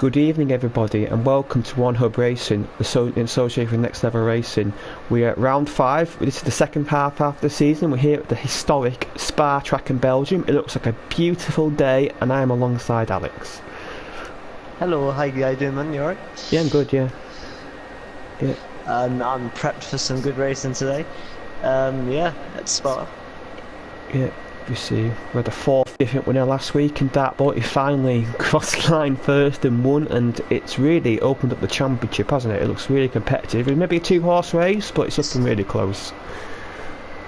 Good evening everybody and welcome to One Hub Racing, in association with Next Level Racing. We are at round 5, this is the second half of the season. We're here at the historic Spa track in Belgium. It looks like a beautiful day and I am alongside Alex. Hello, how you doing, man? You alright? Yeah, I'm good, yeah. I'm prepped for some good racing today. Yeah, at Spa. Yeah, you see, we had a 4th different winner last week in dartboard. He finally crossed the line first and won, and it's really opened up the championship, hasn't it? It looks really competitive. It may be a 2-horse race, but it's looking really close.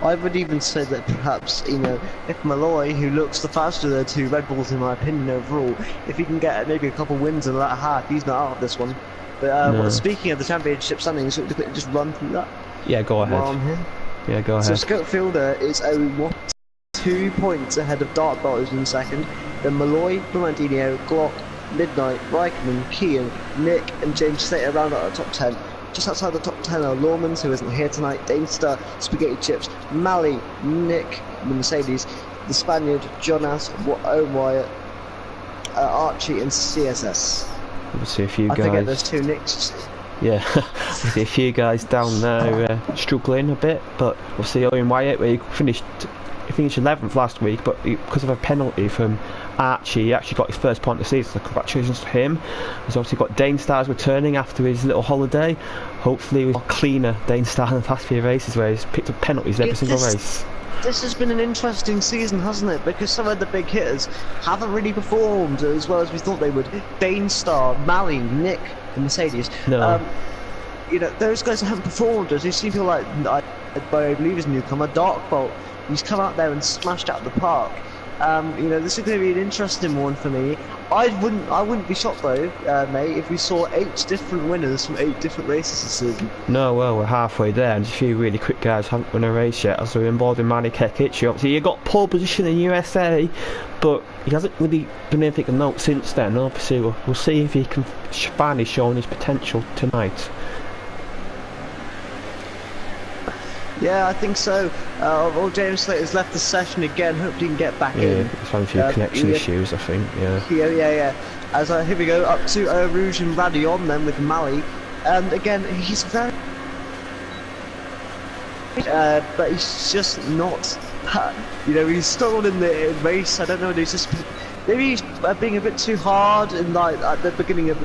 I would even say that perhaps, if Malloy, who looks the faster of the two Red Bulls in my opinion overall, if he can get maybe a couple wins in the latter half, he's not out of this one. But No. Speaking of the championship standings, should we just run through that? Yeah, go ahead. While I'm here? Yeah, go ahead. So Scout Fielder is 2 points ahead of Dartbotters in second, then Malloy, Bernardino, Glock, Midnight, Reichman, Kean, Nick and James Slater round out the top 10. Just outside the top 10 are Lawmans, who isn't here tonight, Danestar, Spaghetti Chips, Mally, Nick, the Mercedes, the Spaniard, Jonas, Owen Wyatt, Archie and CSS. Obviously a few guys. I forget there's 2 Nicks. Yeah, obviously a few guys down there struggling a bit, but obviously Owen Wyatt, where he finished 11th last week, but because of a penalty from Archie, he actually got his first point of the season, so congratulations to him. He's obviously got Danestar's returning after his little holiday. Hopefully we'll cleaner Danestar in the past few races where he's picked up penalties every single race. This has been an interesting season, hasn't it? Because some of the big hitters haven't really performed as well as we thought they would. Danestar, Mally, Nick, the Mercedes. No. Those guys haven't performed. As you see people like, I believe is newcomer, Darkbolt. He's come out there and smashed out the park. This is going to be an interesting one for me. I wouldn't be shocked though, mate, if we saw 8 different winners from 8 different races this season. No, well, we're halfway there, and a few really quick guys haven't won a race yet, as we're involved in Manny Kekic. Obviously, he got pole position in USA, but he hasn't really been anything of note since then. Obviously, we'll see if he can finally show his potential tonight. Yeah, I think so. James Slater's left the session again. Hope he can get back in. Yeah, he's having a few connection issues, I think. Yeah. Yeah. As here we go up to Rouge and Radion then with Mally, and again he's very, but he's just not. He's struggled in the race. I don't know. He's just maybe he's being a bit too hard in at the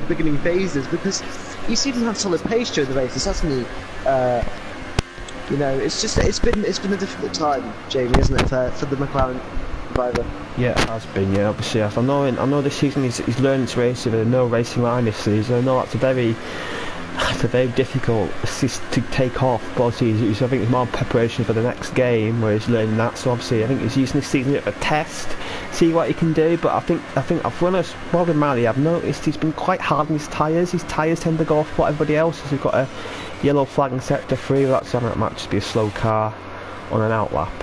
beginning phases, because he's even had solid pace during the races, hasn't he? It's been a difficult time, Jamie, isn't it, for the McLaren driver? Yeah, it has been. Yeah, obviously. I know this season he's learning to race with a no racing line this season. I know that's a very difficult assist to take off, but I think it's more preparation for the next game where he's learning that. So obviously I think he's using this season as a test, see what he can do. But I think I've run as well with Mally. I've noticed he's been quite hard on his tyres. His tyres tend to go off what everybody else has. We've got a yellow flag in sector 3. That's on that might just be a slow car on an out lap.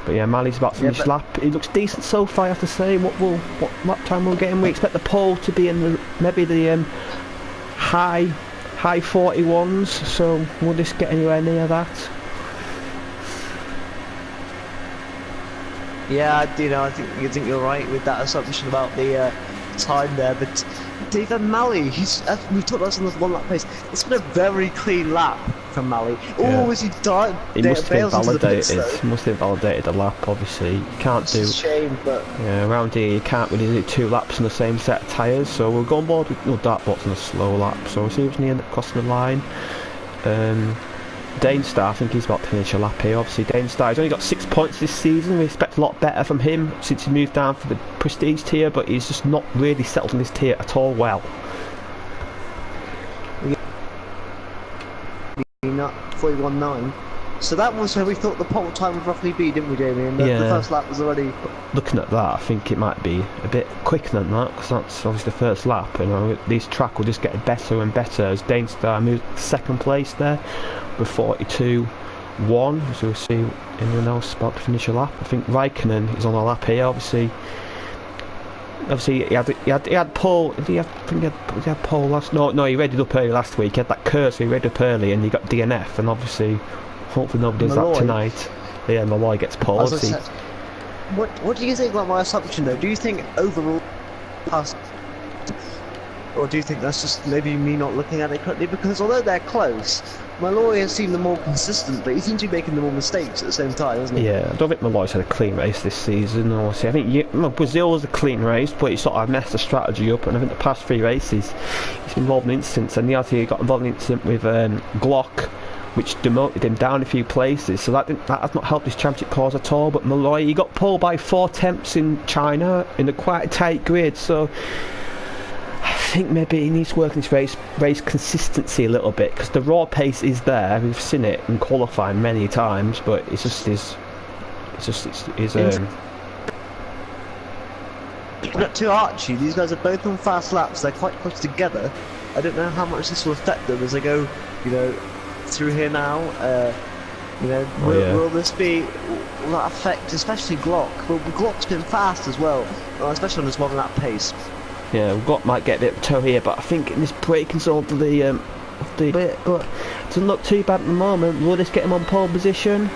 But yeah, Mally's about to finish lap. He looks decent so far, I have to say. What lap time we'll get him? We expect the pole to be in maybe the high 41s, so will this get anywhere near that? Yeah, I think you're right with that assumption about the time there, but David Mally, we've talked about this on the 1 lap pace. It's been a very clean lap from Mally. Yeah. Oh, is he died? He must have invalidated. He must have invalidated the lap. Obviously, you can't do. It's a shame, but yeah, around here you can't really do 2 laps on the same set of tyres. So we'll go on board with Dartbots on a slow lap. So we'll see if we end up crossing the line. Danestar, I think he's about to finish a lap here. Obviously, Danestar, he's only got 6 points this season. We expect a lot better from him since he moved down for the Prestige tier, but he's just not really settled in this tier at all well. Not 41.9. So that was where we thought the pole time would roughly be, didn't we, Jamie? And the first lap was already. Looking at that, I think it might be a bit quicker than that, because that's obviously the first lap. This track will just get better and better as Danestar moves second place there with 42.1. So we'll see anyone else about to finish a lap. I think Raikkonen is on a lap here. Obviously he had pole. He had pole last. No, he readied up early last week. He had that curse, so he readied up early, and he got DNF. And obviously, hopefully nobody does that tonight. Yeah, Malloy gets pole. What do you think about my assumption though? Do you think overall, Or do you think that's just maybe me not looking at it correctly? Because although they're close, Malloy has seemed the more consistent, but he seems to be making the more mistakes at the same time, isn't he? Yeah, I don't think Malloy's had a clean race this season. Honestly, I think Brazil was a clean race, but he sort of messed the strategy up. And I think the past 3 races, he's been involved in incidents, and he got involved in an incident with Glock, which demoted him down a few places. So that has not helped his championship cause at all. But Malloy, he got pulled by 4 attempts in China in a quite tight grid. So I think maybe he needs to work on his race consistency a little bit, because the raw pace is there. We've seen it in qualifying many times, but it's just his. Not too Archie. These guys are both on fast laps. They're quite close together. I don't know how much this will affect them as they go, through here now. Will this will that affect especially Glock? Well, Glock's been fast as well, especially on this 1 lap pace. Yeah, Glock might get a bit of toe here, but I think in this braking zone of the bit, but it doesn't look too bad at the moment. Will this get him on pole position?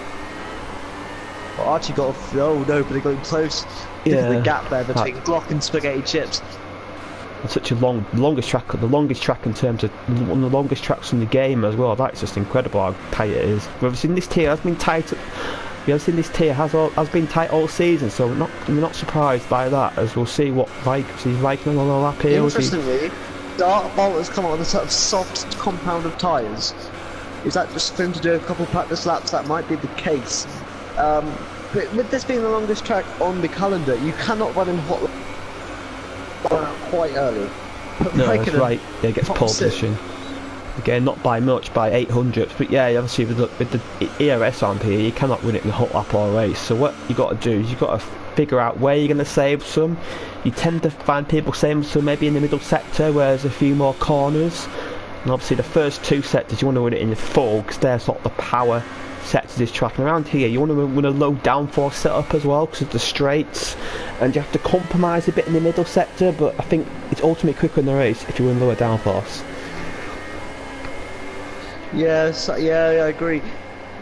Well, Archie got off. Oh no, but they're going close. Look at the gap there between Glock and Spaghetti Chips. It's such a the longest track in terms of one of the longest tracks in the game as well. That's just incredible how tight it is. We've seen this tier has been tight. Has been tight all season, so we're not surprised by that. As we'll see what he's liking on the lap here. Interestingly, Dart Bolt has come on a sort of soft compound of tyres. Is that just for him to do a couple practice laps? That might be the case. But with this being the longest track on the calendar, you cannot run in hot quite early. No, that's right. Yeah, he gets pole position. Again, not by much, by 800. But yeah, obviously with the ERS on here, you cannot win it in a hot lap or race. So what you got to do is you've got to figure out where you're going to save some. You tend to find people saving some maybe in the middle sector, where there's a few more corners. And obviously the first 2 sectors, you want to win it in the full, because they're sort of the power sectors of this track. And around here, you want to win a low downforce setup as well, because of the straights. And you have to compromise a bit in the middle sector, but I think it's ultimately quicker in the race if you win lower downforce. Yes, yeah, I agree.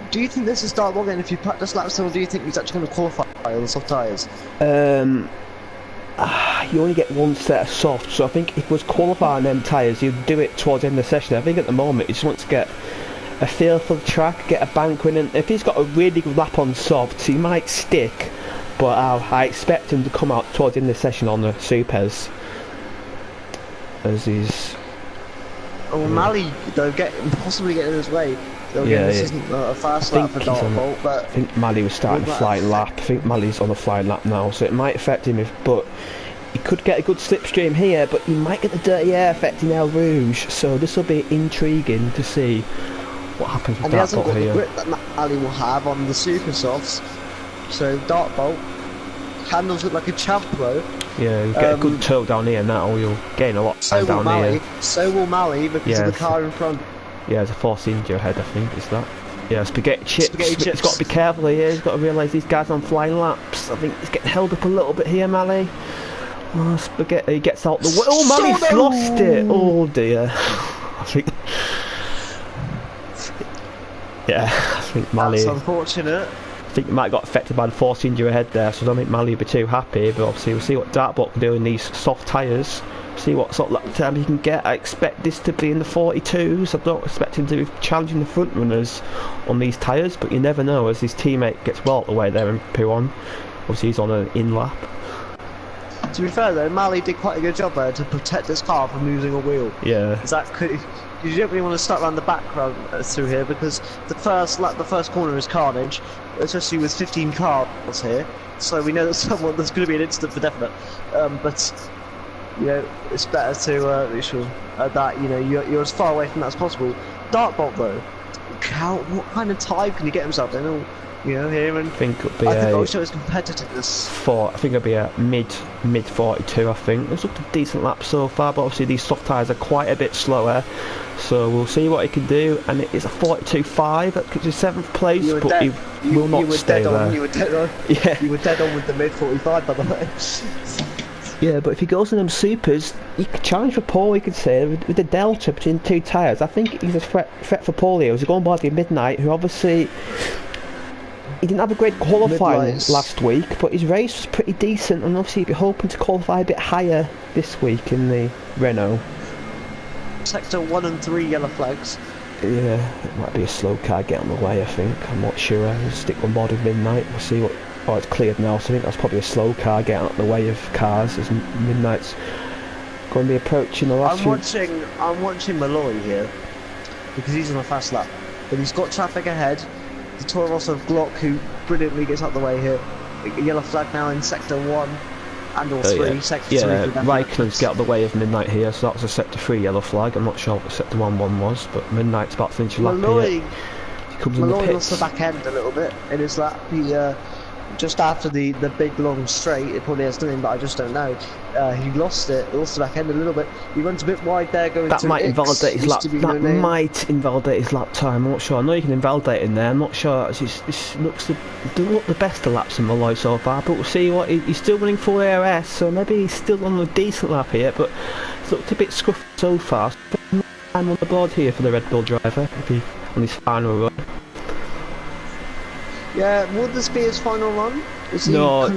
Do you think this is Dart Bolt if you practice laps, or do you think he's actually going to qualify on the soft tyres? You only get 1 set of soft, so I think if he was qualifying them tyres, he'd do it towards the end of the session. I think at the moment he just wants to get a feel for the track, get a bank win, and if he's got a really good lap on softs, he might stick. But I expect him to come out towards the end of the session on the supers, as he's. Oh, Mally, they'll possibly get in his way. This isn't a fast lap for Dart Bolt, but I think Mally was starting a flying lap. I think Mally's on a flying lap now, so it might affect him. But he could get a good slipstream here, but he might get the dirty air affecting El Rouge. So this will be intriguing to see what happens with Dart Bolt here. And he hasn't got the grip that Mally will have on the super softs. So Dart Bolt handles it like a champ though. Yeah, you get a good toe down here now, you'll gain a lot down here. So will Mally, because of the car in front. Yeah, there's a force injury ahead, I think, is that? Yeah, Spaghetti Chips. He's got to be careful here, he's got to realise these guys on flying laps. I think he's getting held up a little bit here, Mally. Oh, Spaghetti gets out the way. Oh, Mally's lost it! Oh dear. I think... Yeah, I think Mally... That's unfortunate. I think he might have got affected by the force injury ahead there, so I don't think Mally will be too happy, but obviously we'll see what Dart Bolt can do in these soft tyres, see what sort of lap time he can get. I expect this to be in the 42s, I don't expect him to be challenging the front runners on these tyres, but you never know as his teammate gets well out the way there in P1. Obviously he's on an in-lap. To be fair though, Mally did quite a good job there to protect his car from losing a wheel. Yeah. You don't really want to start around the back through here, because the first corner is carnage, especially with 15 cars here. So we know that there's going to be an incident for definite. But it's better to make sure that you're as far away from that as possible. Dart Bolt though, what kind of time can he get himself in? Here and I think it'll show his competitiveness. I think it'll be a mid 42. I think it's looked a decent lap so far, but obviously these soft tyres are quite a bit slower. So we'll see what he can do, and it's a 42.5. That gives you 7th place, but he will not stay there. You were dead on. Yeah. You were dead on with the mid 45, by the way. Yeah, but if he goes in them supers, he could challenge for pole, you could say, with the delta between 2 tyres. I think he's a threat for pole here. He's going by the Midnight, who obviously... He didn't have a great qualifying last week, but his race was pretty decent, and obviously he'd be hoping to qualify a bit higher this week in the Renault. sector 1 and 3 yellow flags. Yeah, it might be a slow car getting on the way, I think. I'm not sure. I'll stick on board with Midnight. We'll see what... Oh, it's cleared now, so I think that's probably a slow car getting out the way of cars as Midnight's going to be approaching the last I'm watching Malloy here, because he's on a fast lap. But he's got traffic ahead. The Toro of Glock, who brilliantly gets out the way here. A yellow flag now in sector 1 and or 3. Yeah. Sector 3. Yeah, Raikkonen's get out the way of Midnight here, so that was a sector 3 yellow flag. I'm not sure what sector 1 was, but Midnight's about to finish a lap here. He comes in the pits. Lost the back end a little bit in his lap. He just after the big long straight, it probably has done him, but I just don't know. He lost the back end a little bit. He runs a bit wide there going that to might invalidate his lap. That no might invalidate his lap time. I'm not sure. I know you can invalidate in there. I'm not sure. This looks doesn't look the best of laps in Malloy so far, but we'll see what he's still running full ARS, so maybe he's still on a decent lap here, but it's looked a bit scruffy so far. I'm on the board here for the Red Bull driver, maybe on his final run. Yeah, would this be his final run? No,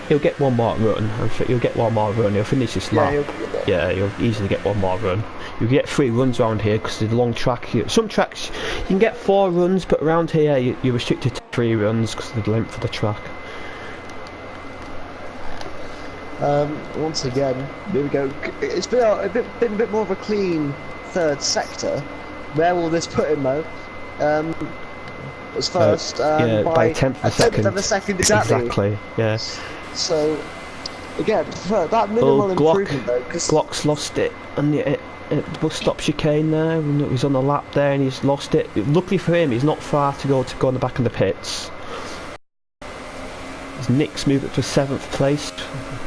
he'll get one more run. He'll get one more run. He'll finish this lap. Yeah, he'll easily get one more run. You get 3 runs around here because there's a long track. Some tracks you can get 4 runs, but around here you're restricted to 3 runs because of the length of the track. Once again, here we go. It's been a bit more of a clean 3rd sector. Where will this put him though? Was first by a tenth of a second. Exactly. Yeah. So again, for that minimal improvement though, because Glock's lost it, and it bus stop chicane there. He's on the lap there, and he's lost it. Luckily for him, he's not far to go on the back of the pits. Nick's moved up to 7th place.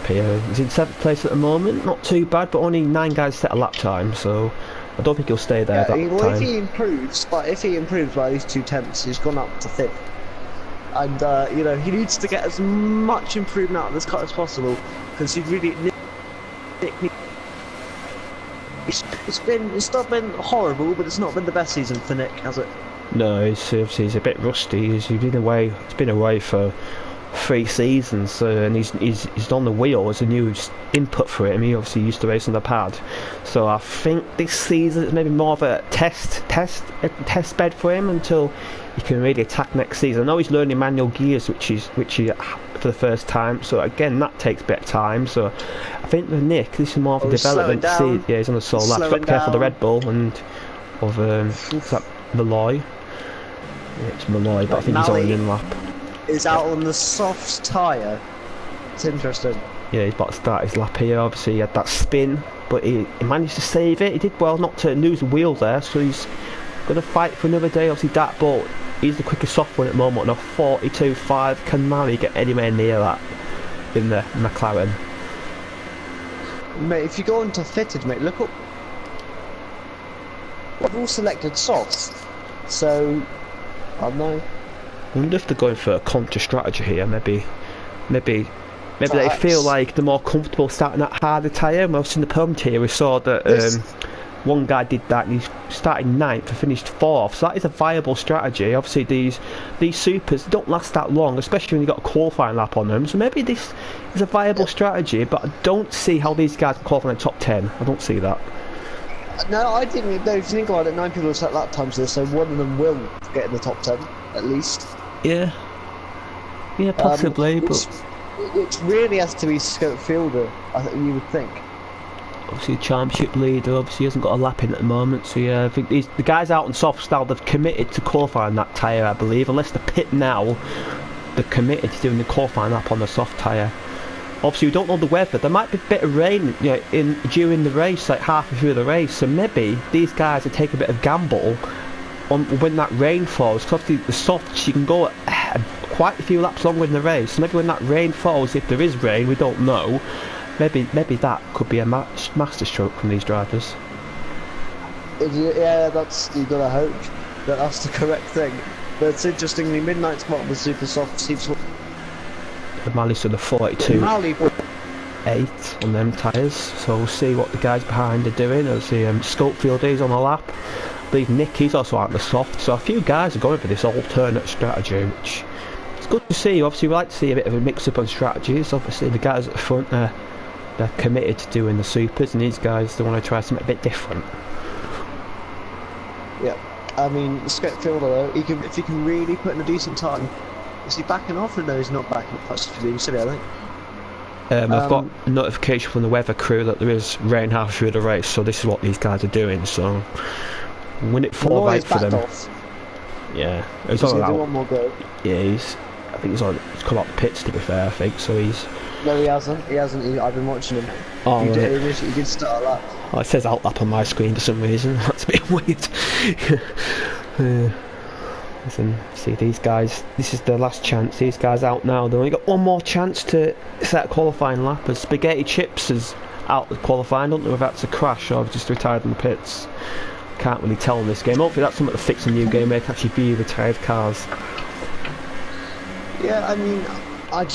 He's in 7th place at the moment. Not too bad, but only 9 guys set a lap time, so I don't think he'll stay there that time. If he improves, by these 2 tenths, he's gone up to 5th. And he needs to get as much improvement out of this car as possible, because he really. It's not been horrible, but it's not been the best season for Nick, has it? No, he's a bit rusty. He's been away for 3 seasons, and he's on the wheel as a new input for him. He obviously used to race on the pad, so I think this season is maybe more of a test bed for him until he can really attack next season. I know he's learning manual gears, which he for the first time, so again that takes a bit of time. So I think with Nick, this is more of a development season. Yeah, he's on the solo lap. He's got to be careful of the Red Bull and of is that Malloy? Yeah, it's Malloy, but I think he's on an in lap. Is out on the soft tyre. It's interesting. Yeah, he's about to start his lap here. Obviously he had that spin, but he managed to save it. He did well not to lose a wheel there, so he's going to fight for another day. Obviously Dartbolt, he's the quickest soft one at the moment on a 42.5. Can Mary get anywhere near that in the McLaren? Mate, if you go into fitted, mate, look up. I've all selected softs, so I don't know. I wonder if they're going for a counter strategy here. Maybe they feel like they're more comfortable starting that harder tyre. Most in the Podium Tier we saw that one guy did that and he started 9th and finished 4th, so that is a viable strategy. Obviously these supers don't last that long, especially when you've got a qualifying lap on them, so maybe this is a viable strategy, but I don't see how these guys can qualify in the top 10. I don't see that. No, I didn't. No, if you think about it, 9 people have set lap times here, so one of them will get in the top 10 at least. Yeah, possibly, but it really has to be Scope Fielder, I think you would think. Obviously, the championship leader obviously hasn't got a lap in at the moment, so yeah, I think the guys out on soft style, they've committed to qualifying that tyre, I believe. Unless they pit now, they're committed to doing the qualifying lap on the soft tyre. Obviously, we don't know the weather. There might be a bit of rain, during the race, like halfway through the race. So maybe these guys are taking a bit of gamble on when that rain falls. Because obviously the softs, you can go quite a few laps longer in the race. So maybe when that rain falls, if there is rain, we don't know. Maybe that could be a masterstroke from these drivers. Yeah, you gotta hope that that's the correct thing. But it's interestingly, Midnight's bottom was super soft. The Mali's on the 42. 8 on them tyres, so we'll see what the guys behind are doing. As the Scopefield is on the lap. I believe Nick is also out in the soft, so a few guys are going for this alternate strategy, which is good to see. Obviously we like to see a bit of a mix up on strategies. Obviously the guys at the front they're committed to doing the supers, and these guys, they want to try something a bit different. Yeah, I mean, Scott Fielder though, if he can really put in a decent time, is he backing off? Or no, he's not backing off. That's being silly, I think. I've got a notification from the weather crew that there is rain half through the race, so this is what these guys are doing. So when it fall right for them, yeah, it's all right. One more go. Yeah, I think he's come out the pits, to be fair. I think so. No, he hasn't. I've been watching him. Oh, he did start a lap. Oh, it says outlap on my screen for some reason. That's a bit weird. Listen, see these guys. This is their last chance. These guys out now. They've only got one more chance to set a qualifying lap. As Spaghetti Chips is out of qualifying. I don't know if that's a crash or just retired in the pits. Can't really tell in this game. Hopefully that's something to fix in the new game. They can actually view retired cars. Yeah, I mean, I'm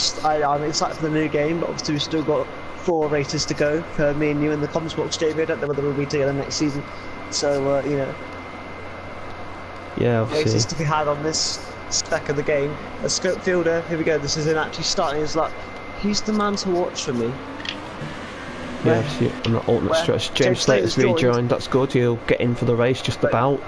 excited for the new game, but obviously we've still got 4 races to go for me and you in the comms box, JB. I don't know whether we'll be together next season. So, you know. Yeah, obviously. Races to be had on this spec of the game. A scope fielder, here we go, this is him actually starting his lap. He's the man to watch for me. Yeah, obviously on the alternate stretch. James Slater's rejoined, that's good. He'll get in for the race just about.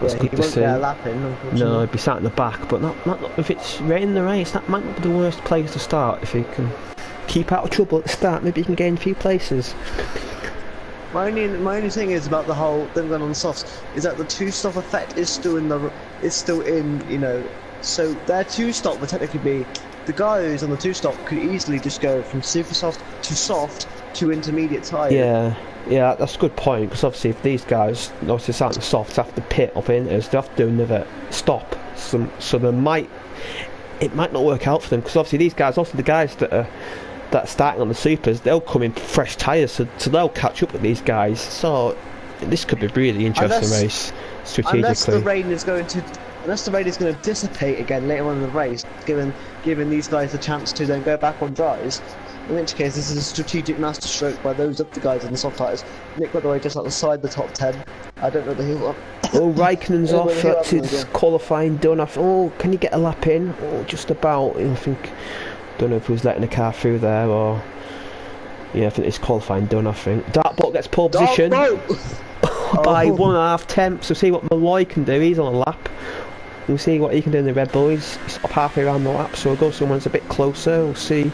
That's good to see. Get a lap in, no, he'd be sat in the back, but not if it's raining the race. That might not be the worst place to start. If he can keep out of trouble at the start, maybe he can gain a few places. My only thing is about the whole thing going on the softs is that the 2-stop effect is still in you know, so their 2-stop would technically be the guy who's on the 2-stop could easily just go from super soft to intermediate tyre. Yeah, that's a good point, because obviously if these guys obviously sat in the softs have to pit up inters, they have to do another stop, so it might not work out for them, because obviously these guys, also the guys that are starting on the supers, they'll come in fresh tyres, so they'll catch up with these guys. So this could be a really interesting race strategically. Unless the rain is going to dissipate again later on in the race, giving these guys a chance to then go back on dries. In which case, this is a strategic masterstroke by those of the guys in the soft tyres. Nick, by the way, just outside the top 10. I don't know the he'll. Oh, Raikkonen's off. That's his qualifying done. Oh, can you get a lap in? Oh, just about. I think. Don't know if he was letting a car through there or. Yeah, I think it's qualifying done. I think. Dartbot gets pole position by 1.5 tenths. We'll see what Malloy can do. He's on a lap. We'll see what he can do in the Red Bull. He's up halfway around the lap, so we'll go someone that's a bit closer. We'll see.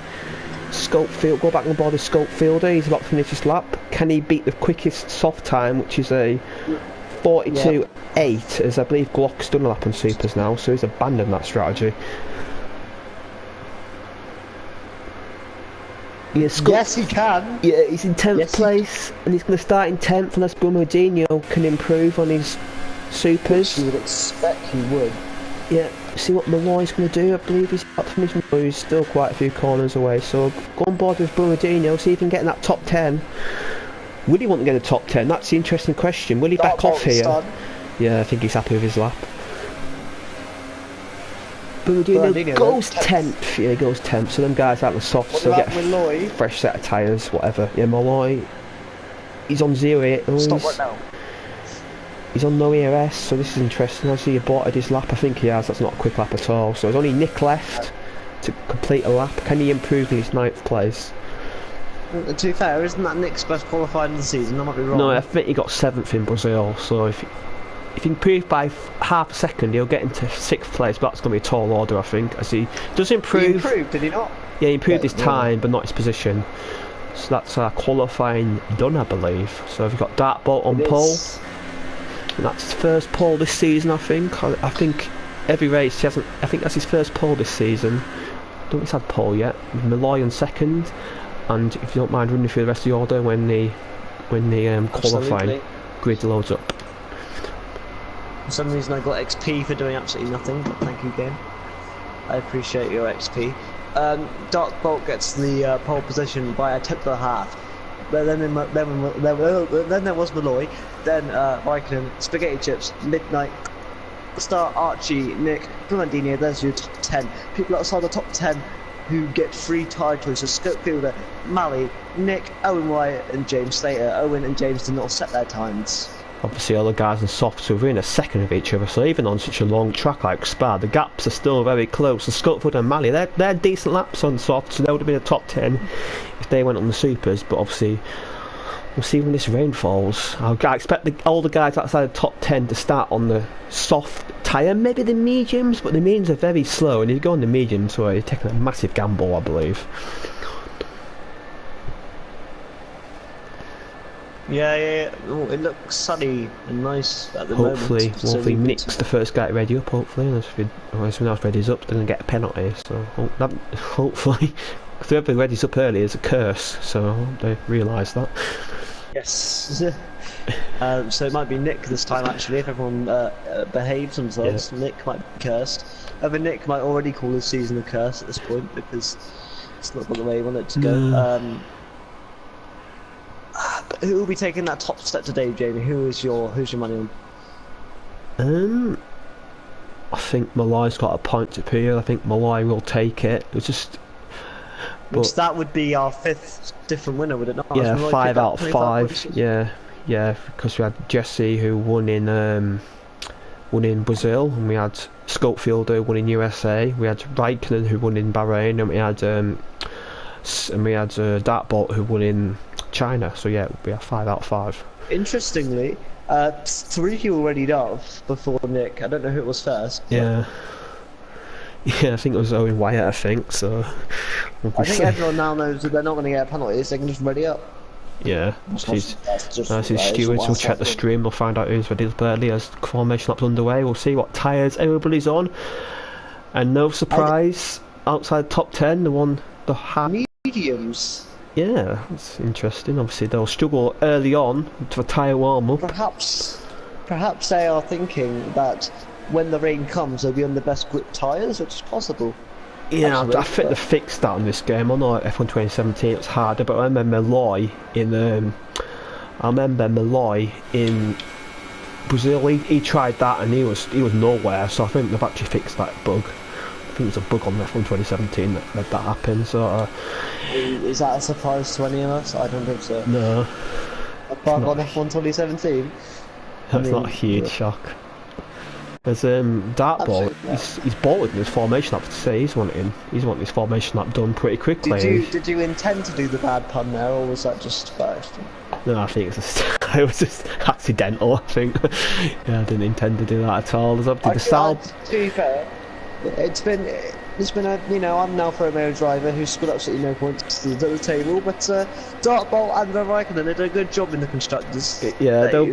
Scopefield, go back on board of Scopefielder. He's about to finish his lap. Can he beat the quickest soft time, which is a 42.8, as I believe Glock's done a lap on supers now, so he's abandoned that strategy. Yeah, yes, he can. Yeah, he's in 10th place, and he's going to start in 10th unless Brumodinho can improve on his supers. You would expect he would. Yeah, see what Malloy's going to do. I believe he's about to finish. He's still quite a few corners away, so go on board with Brumodinho, see if he can get in that top 10. Will he want to get a top 10? That's the interesting question. Will he back off here? Yeah, I think he's happy with his lap. Brumodinho goes 10th. Yeah, he goes 10th. So them guys out in the soft, so get a fresh set of tyres, whatever. Yeah, Malloy, he's on 0.8. Stop right now. He's on no ERS, so this is interesting. I see he aborted his lap. I think he has. That's not a quick lap at all. So there's only Nick left to complete a lap. Can he improve in his 9th place? To be fair, isn't that Nick's best qualified in the season? I might be wrong. No, I think he got 7th in Brazil. So if he improves by half a second, he'll get into 6th place. But that's going to be a tall order, I think. As he does improve. He improved, did he not? Yeah, he improved his time, but not his position. So that's qualifying done, I believe. So we've got Dartbolt on pole. And that's his first pole this season, I think. I think every race he hasn't. I think that's his first pole this season. Don't think he's had pole yet. Malloy on 2nd, and if you don't mind running through the rest of the order when the qualifying grid loads up. For some reason, I got XP for doing absolutely nothing. But thank you, game. I appreciate your XP. Dartbolt gets the pole position by a 10.5. But then there was Malloy, then Raikkonen, Spaghetti Chips, Midnight, Star, Archie, Nick, Brumodinho. There's your top 10. People outside the top 10 who get free tyre choices: Scopefielder, Mally, Nick, Owen Wyatt, and James Slater. Owen and James did not set their times. obviously all the guys in softs are within a second of each other, so even on such a long track like Spa, the gaps are still very close. And Scottford and Malley, they're decent laps on softs, so they would have been a top 10 if they went on the supers, but obviously we'll see when this rain falls. I expect all the guys outside the top 10 to start on the soft tyre, maybe the mediums, but the mediums are very slow, and if you go on the mediums, so you're taking a massive gamble, I believe. Yeah. Oh, it looks sunny and nice at the moment. Hopefully Nick's the first guy to ready up, hopefully, and if someone else readies up, they're going to get a penalty, so hopefully. Because whoever readies up early is a curse, so I hope they realise that. Yes. So it might be Nick this time, actually, if everyone behaves themselves. Yeah. Nick might be cursed. Nick might already call his season a curse at this point, because it's not the way he wanted it to go. Who will be taking that top step today, Jamie? Who's your money on? I think Malloy's got a point to prove. I think Malloy will take it. It's just... Which that would be our 5th different winner, would it not? Yeah, 5 out of 5. Yeah, because we had Jesse who won in Brazil, and we had Schofield who won in USA. We had Raikkonen who won in Bahrain, and we had Dartbolt who won in China. So yeah, it would be a 5 out of 5. Interestingly, 3 people readied up before Nick. I don't know who it was first. Yeah. Yeah, I think it was Owen Wyatt, I think, so... I think everyone now knows that they're not going to get penalties, they can just ready up. Yeah, his stewards will check the stream, we'll find out who's ready up early as formation lap's underway, we'll see what tyres everybody's on. And no surprise, outside top 10, the high... Mediums. Yeah, that's interesting, obviously they'll struggle early on to a tyre warm-up. Perhaps they are thinking that when the rain comes, they'll be on the best grip tyres, which is possible. Yeah, I think they fixed that in this game. I know F1 2017 it was harder, but I remember Malloy in Brazil. He tried that and he was nowhere. So I think they've actually fixed that bug. I think it was a bug on F1 2017 that made that happen. So is that a surprise to any of us? I don't think so. No. A bug on F1 2017. That's not a huge shock. There's Dartball, he's bolted in his formation lap to say he's wanting his formation lap done pretty quickly. Did you intend to do the bad pun there, or was that just first? No, I think it was just accidental, I think. Yeah, I didn't intend to do that at all. There's obviously the style. To be fair, it's been a, I'm now for a male driver who's scored absolutely no points at the table, but Dartbolt and Raikkonen did a good job in the constructors. Yeah, they'll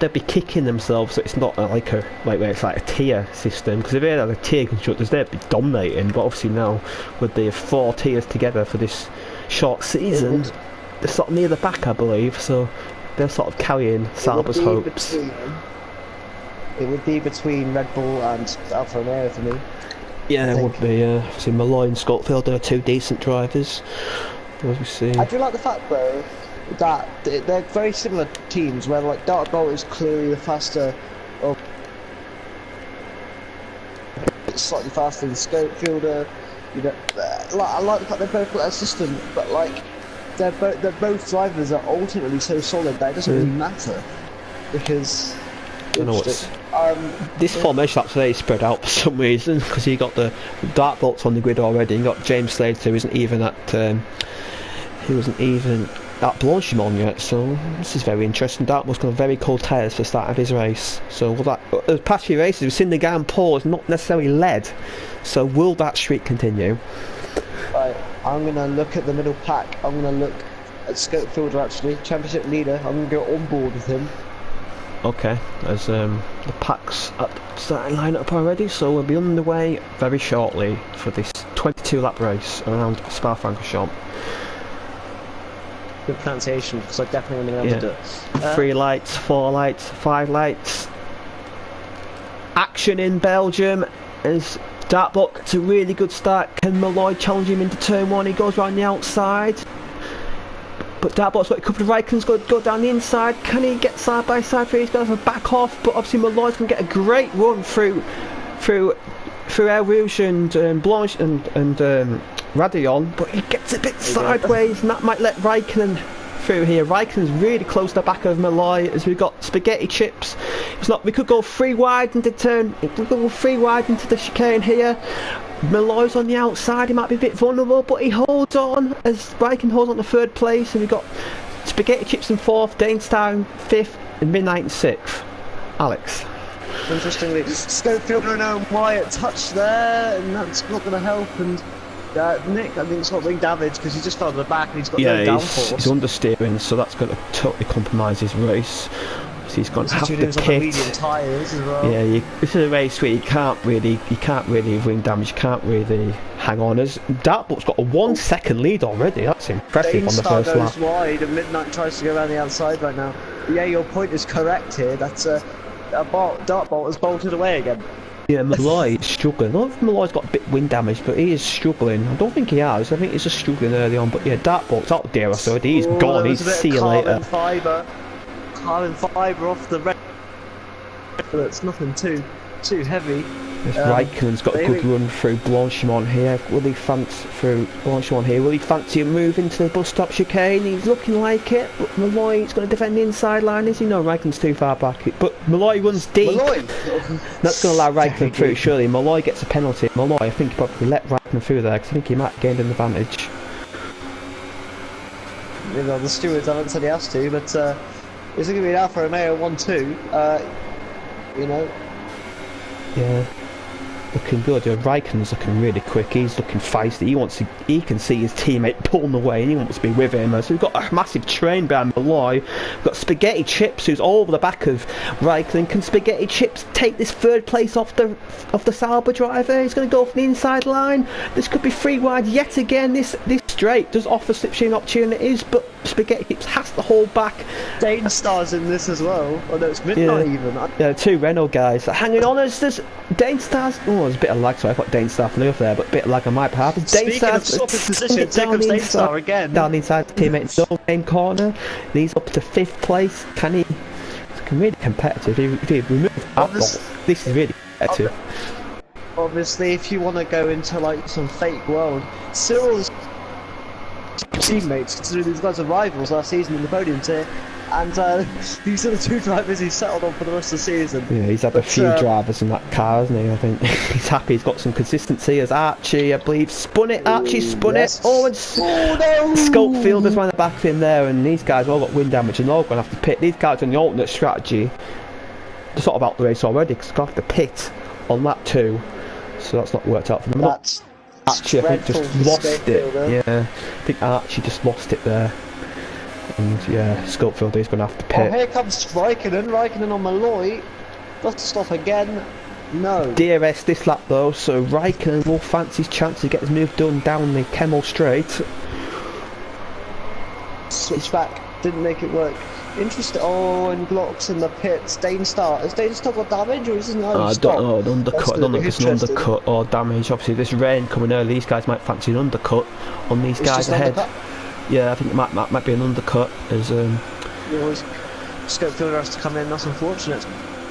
be kicking themselves that it's not like where it's like a tier system, because if they had a tier constructors they'd be dominating, but obviously now with the 4 tiers together for this short season they're sort of near the back, I believe, so they're sort of carrying Sauber's hopes. It would be between Red Bull and Alfa Romeo for me. Yeah, it would be. Obviously Malloy and Schofield are 2 decent drivers, as we see. I do like the fact though that they're very similar teams, where like Dartbolt is clearly the faster, slightly faster than Schofield. I like the fact they've both got that system, but like they're both drivers are ultimately so solid that it doesn't really matter, because this formation lap today is spread out for some reason, because you got the Dartbolts on the grid already, and you got James Slater who isn't even at Blanchimont yet, so this is very interesting. Dartmoor's got very cold tyres for the start of his race, so the past few races we've seen the guy on pole is not necessarily led, so will that streak continue? Right, I'm going to look at the middle pack. I'm going to look at Schofield, actually, championship leader. I'm going to go on board with him. Okay, as the pack's at the starting line-up already, so we'll be on the way very shortly for this 22 lap race around Spa-Francorchamps. Good pronunciation, because I definitely want to be able to do it. 3 lights, 4 lights, 5 lights. Action in Belgium as Dartbolt gets a really good start. Can Malloy challenge him into turn 1? He goes round the outside, but Dartbolt's got a couple of Raikkonen's got to go down the inside. Can he get side by side through? He's going to have a back off, but obviously Malloy's going to get a great run through El Rouge and Blanche and Radillon, but he gets a bit sideways, and that might let Raikkonen through here. Raikkonen's really close to the back of Malloy as we've got spaghetti chips. It's not. We could go 3 wide into turn. We could go 3 wide into the chicane here. Malloy's on the outside. He might be a bit vulnerable, but he holds on as Raikkonen holds on to 3rd place, and we've got spaghetti chips in 4th, Dainstar in 5th, and Midnight in 6th. Alex. Interestingly, Schofield and Wyatt touched there, and that's not going to help. And Nick, I think, has got wing damage because he just fell to the back and he's got no downforce. He's understeering, so that's going to totally compromise his race. So he's going to have to kit. Medium tyres as well. Yeah, this is a race where you can't really wing damage. You can't really hang on. As Dartbook's got a 1 second lead already. That's impressive on the first lap. Goes wide, and Midnight tries to go around the outside right now. Yeah, your point is correct here. That's Dartbolt has bolted away again. Yeah, Malloy is struggling. I don't know if Malloy's got a bit wind damage, but he is struggling. I don't think he has. I think he's just struggling early on. But yeah, Dartbolt's out there, so he's gone. He's see you later. Carbon fibre off the red, but it's nothing too heavy. Raikkonen's got a good run through Blanchimont here. Will he fancy a move into the bus stop chicane? He's looking like it, but Malloy is going to defend the inside line, is he? No, Raikkonen's too far back. But Malloy runs deep. That's going to allow Raikkonen through, surely. Malloy gets a penalty. Malloy, I think, probably let Raikkonen through there, because I think he might have gained an advantage. You know, the stewards haven't said he has to, but is it going to be an Alfa Romeo 1-2? You know? Yeah. Looking good. Raikkonen's looking really quick. He's looking feisty. He can see his teammate pulling away, and he wants to be with him. So we've got a massive train behind Malloy. We've got Spaghetti Chips, who's all over the back of Raikkonen. Can Spaghetti Chips take this 3rd place off the Sauber driver? He's going to go for the inside line. This could be 3 wide yet again. This straight does offer slipstream opportunities, but Spaghetti Chips has to hold back. Dainstar's in this as well. Oh no, it's Midnight even. Yeah, 2 Renault guys hanging on as there's Dainstar's. Oh, there's a bit of lag, so I thought Dainstar flew off there, but a bit of lag on my behalf. Speaking of swapping positions, here comes Dainstar again. Down inside the teammate in the same corner. And he's up to 5th place. Can he? It's really competitive. If he removes that, this is really competitive. Obviously, if you want to go into like some fake world, Cyril's teammates, considering these guys are rivals last season in the Podium Tier, and these are the 2 drivers he's settled on for the rest of the season. Yeah, he's had a few drivers in that car, hasn't he? I think he's happy. He's got some consistency. As Archie, I believe, spun it. Archie spun it. Oh, and Schofield is one at the back of him there, and these guys all got wind damage, and they're all going to have to pit. These guys on the alternate strategy, they're sort of out the race already, because they'll have to pit on lap 2, so that's not worked out for them. Archie, I think, just lost it. Yeah, I think Archie just lost it there. And yeah, Schofield is going to have to pit. Oh, here comes Raikkonen on Malloy. Does to stop again. No. DRS this lap though, so Raikkonen will fancy his chance to get his move done down the Kemmel straight. Switch back, didn't make it work. Interesting. Oh, and blocks in the pits. Dainstar. Has Dainstar got damage, or is he I don't know. An undercut. I don't know if it's an undercut or damage. Obviously, this rain coming early. These guys might fancy an undercut on these guys ahead. Yeah, I think it might be an undercut. As Schofield has to come in. That's unfortunate.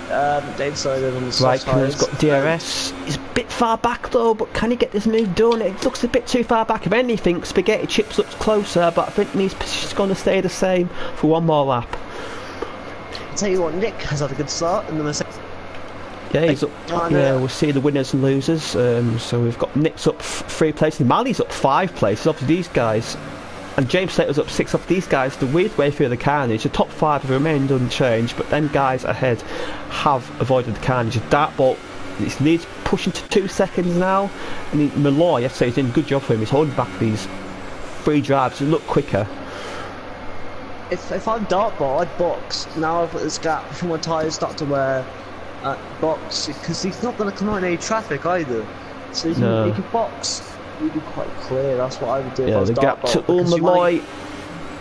Dainstar on the soft Raikkonen's got DRS. He's a bit far back though, but can he get this move done? It looks a bit too far back. If anything, Spaghetti Chips looks closer, but I think these positions are going to stay the same for 1 more lap. I'll tell you what, Nick has had a good start in the Mercedes. Yeah, he's up. Yeah, we'll see the winners and losers. So we've got Nick's up 3 places, Mali's up 5 places. Obviously, these guys. And James Slater's up 6 off these guys. The weird way through the carnage. The top 5 have remained unchanged, but them guys ahead have avoided the carnage. Dartbolt, his lead's pushing to 2 seconds now. And Malloy, I have to say, he's doing a good job for him. He's holding back these 3 drives to look quicker. If I'm Dartbolt, I'd box. Now I've got this gap before my tyres start to wear. Box, because he's not going to come out in any traffic either. So he can box. Really quite clear. That's what I would do. Yeah, the gap to Malloy.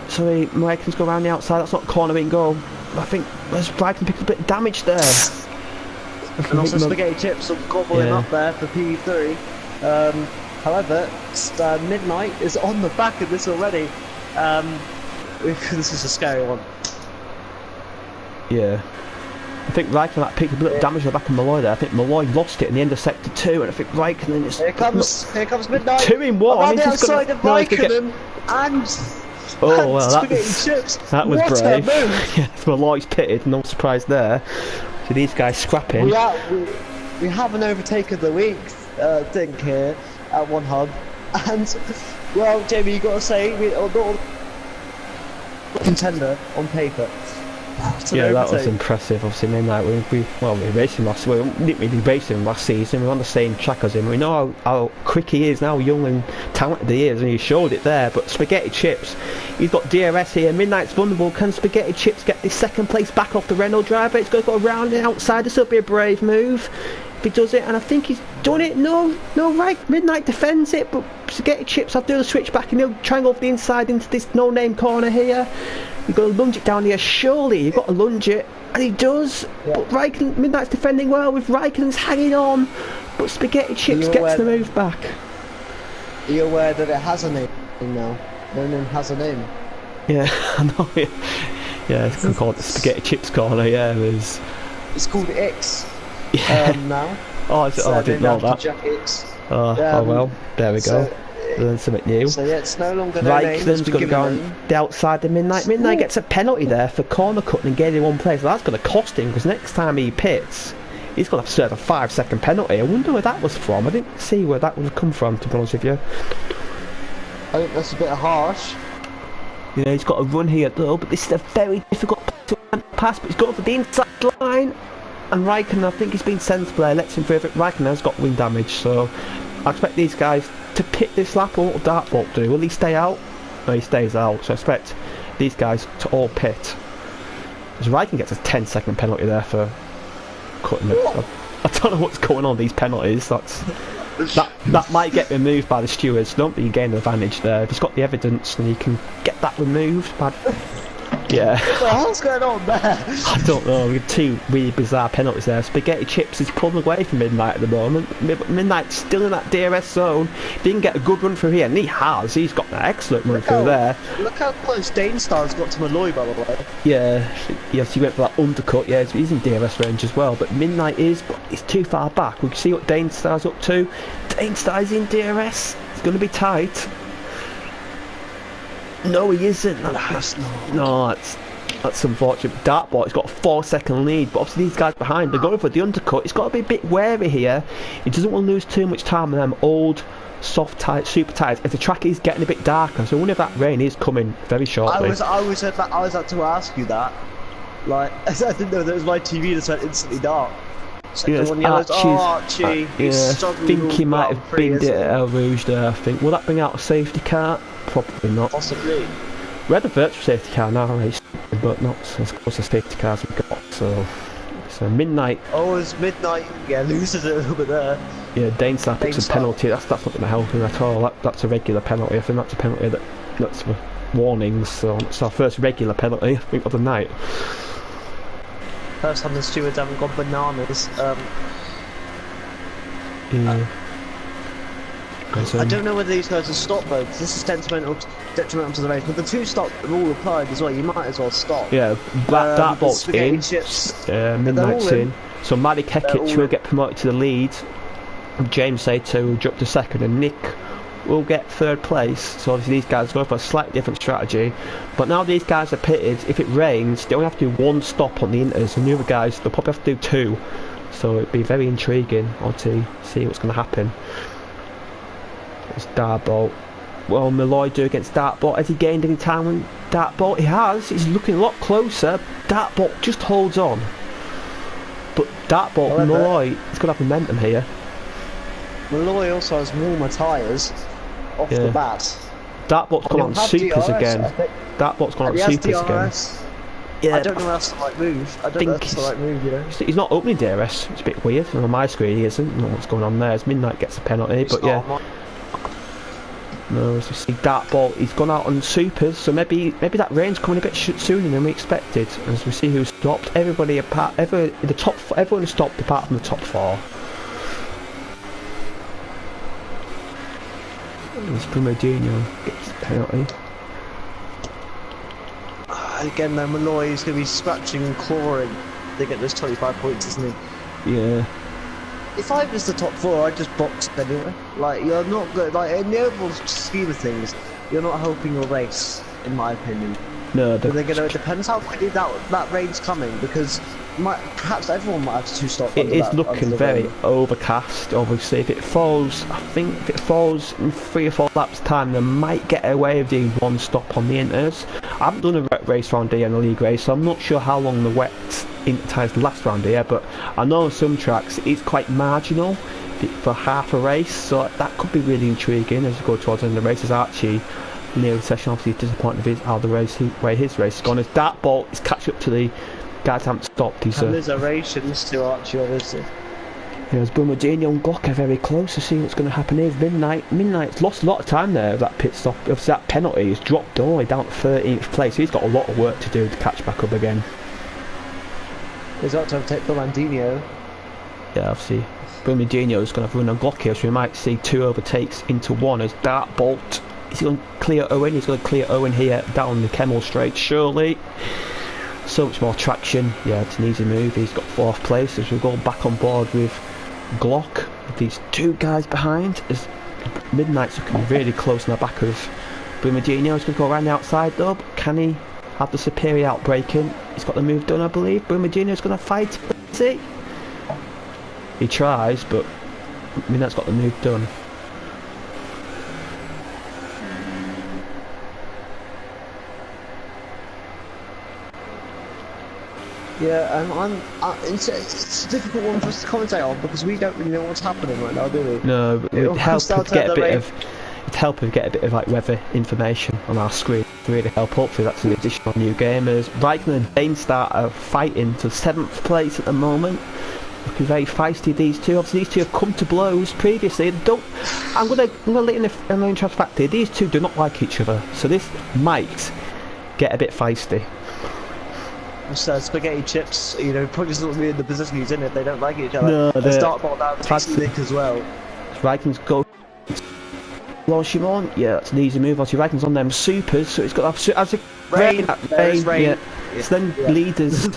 Sorry, Raikkonen's go around the outside. That's not cornering goal. I think Raikkonen picked a bit of damage there. And also Spaghetti Chips will gobble him up there for P3. However, Midnight is on the back of this already. This is a scary one. Yeah. I think Raikkonen picked a bit of damage on the back of Malloy there. I think Malloy lost it in the end of sector 2, and I think Raikkonen is... Here comes Midnight. 2 in 1. Around the outside of Raikkonen, and Oh well, that was What a brave. move. Yeah, Malloy's pitted, no surprise there. So these guys scrapping. We have an overtake of the week thing here at one hub, and well, Jamie, you got to say we're not a contender on paper. Yeah, that was impressive. Obviously, Midnight, we raced him last. We didn't really race him last season. We were on the same track as him. We know how quick he is now, young and talented he is, and he showed it there. But Spaghetti Chips, he's got DRS here. Midnight's vulnerable. Can Spaghetti Chips get this second place back off the Renault driver? It's going to go around the outside. This will be a brave move if he does it, and I think he's done it. No, right. Midnight defends it, but Spaghetti Chips, I'll do the switch back, and he'll try and go off the inside into this no-name corner here. You've got to lunge it down here, surely. You've got to lunge it, and he does. Yeah. But Raikkonen, Midnight's defending well with Raikkonen's hanging on, but Spaghetti Chips gets the move back. Are you aware that it has a name now? No name has a name. Yeah, I know. Yeah, it's called the Spaghetti Chips corner. Yeah, it's called X. Yeah. Now. Oh, I didn't know that. Jack X. Oh well, there we go. Learn something new. So yeah, it's no longer Raikkonen's going to go on the outside of Midnight. Midnight gets a penalty there for corner cutting and getting one place. Well, that's going to cost him, because next time he pits, he's going to serve a 5-second penalty. I wonder where that was from. I didn't see where that would have come from, to be honest with you. I think that's a bit harsh. Yeah, he's got to run here though, but this is a very difficult pass, but he's going for the inside line. And Raikkonen, I think he's been sensible there, lets him through. Raikkonen has got wing damage, so I expect these guys to pit this lap. Or what will Dartbolt do? Will he stay out? No, he stays out, so I expect these guys to all pit. Because Raikkonen gets a 10-second penalty there for cutting it. I don't know what's going on with these penalties. That might get removed by the stewards. Don't think you gain an advantage there. If he's got the evidence, then you can get that removed. But yeah. What the hell's going on there? I don't know. We have two really bizarre penalties there. Spaghetti Chips is pulling away from Midnight at the moment. Midnight's still in that DRS zone. If he can get a good run through here, and he has. He's got an excellent run through there. Look how close Danestar's got to Malloy, by the way. Yeah, yes, he went for that undercut. Yeah, he's in DRS range as well. But Midnight is, but he's too far back. We can see what Danestar's up to. Danestar's in DRS. It's going to be tight. No, he isn't. No, that's unfortunate. Dartboard has got a 4-second lead, but obviously these guys behind, they're going for the undercut. He's got to be a bit wary here. He doesn't want to lose too much time on them old, soft tyres, super tyres, as the track is getting a bit darker. So I wonder if that rain is coming very shortly. I was about to ask you that. Like, I didn't know that it was my TV that went instantly dark. Yeah, Archie. I think he might have binged it at El Rouge there, I think. Will that bring out a safety car? Probably not. Possibly. We had a virtual safety car now, but not as close as safety cars we got, so Midnight. Oh, it's Midnight, yeah, loses it a little bit there. Yeah, Danestar puts a penalty, that's not going to help him at all. That's a regular penalty. I think that's a penalty that's for warnings, so it's our first regular penalty, I think, of the night. First time the stewards haven't gone bananas. Yeah. I don't know whether these guys will stop though, because this is detrimental to the race. But the two stop have all applied as well. You might as well stop. Yeah, Dartbolt's in. Midnight's in. So Maddie Kekic will get promoted to the lead. James Sato will drop to second, and Nick will get third place. So obviously these guys go for a slightly different strategy. But now these guys are pitted. If it rains, they only have to do one stop on the inters, and the other guys they'll probably have to do two. So it'd be very intriguing to see what's going to happen. It's Dartbolt. Well, Malloy do against Dartbolt. Has he gained any time on Dartbolt? He has. He's looking a lot closer. Dartbolt just holds on. But Dartbolt and Malloy, he's going to have momentum here. Malloy also has warmer tyres off the bat. Dartbolt's gone on supers again. Dartbolt's gone on supers again. Yeah, I don't know that's the right move. I don't know that's the right move, you know. He's not opening DRS. It's a bit weird. On my screen he isn't. I don't know what's going on there. As Midnight gets a penalty, but yeah. No, as we see Dartbolt, he's gone out on supers, so maybe that rain's coming a bit sooner than we expected. As we see who's stopped, everyone has stopped apart from the top four. As Primodino gets a penalty. Again though, Malloy is going to be scratching and clawing to get those 25 points, isn't he? Yeah. If I was the top four, I'd just box anyway. Like, you're not good. Like, in the overall scheme of things, you're not helping your race. in my opinion. No, But it depends how quickly that rain's coming, because perhaps everyone might have to stop. it is looking very overcast. Obviously, if it falls, I think if it falls in 3 or 4 laps time, they might get away with doing one stop on the inters. I haven't done a wet race round here in the league race, so I'm not sure how long the wet inter tyres last round here. But I know on some tracks it's quite marginal for half a race, so that could be really intriguing as we go towards the end of the race. As Archie near the session, obviously disappointed with how the way his race is gone. As Dartbolt is catching up to the guys haven't stopped. He's there's a race to Archie, obviously. Yeah, as Brumadinho and Glock are very close to seeing what's going to happen here. Midnight's lost a lot of time there with that pit stop. Obviously that penalty has dropped all the way down to 13th place. So he's got a lot of work to do to catch back up again. He's got to overtake Brumadinho. Yeah, obviously Brumadinho is going to have run on Glock here, so we might see 2 overtakes into 1 as Dartbolt. He's going to clear Owen. He's going to clear Owen here down the Kemmel straight. Surely. So much more traction. Yeah, it's an easy move. He's got 4th place as we go back on board with Glock. With these 2 guys behind. As Midnight's looking really close on the back of Brumadinho. He's going to go around the outside though. But can he have the superior outbraking? He's got the move done, I believe. Brumadinho's going to fight. Is he? He tries, but Midnight's got the move done. Yeah, it's a difficult one for us to commentate on because we don't really know what's happening right now, do we? No, but it'd help if get a bit of like weather information on our screen. It'd really help. Hopefully that's an additional new gamers. Raikkonen and Dainstar are fighting to 7th place at the moment. Looking very feisty, these two. Obviously these two have come to blows previously. I'm gonna let in an interest factor. These two do not like each other, so this might get a bit feisty. Spaghetti chips, probably doesn't be in the position he's in if they don't like each other. No, the Dartbolt now takes Nick as well. Raikkonen's go Shimon, yeah, that's an easy move. Obviously Raikkonen's on them supers, so it's got rain. Yeah. It's then leaders.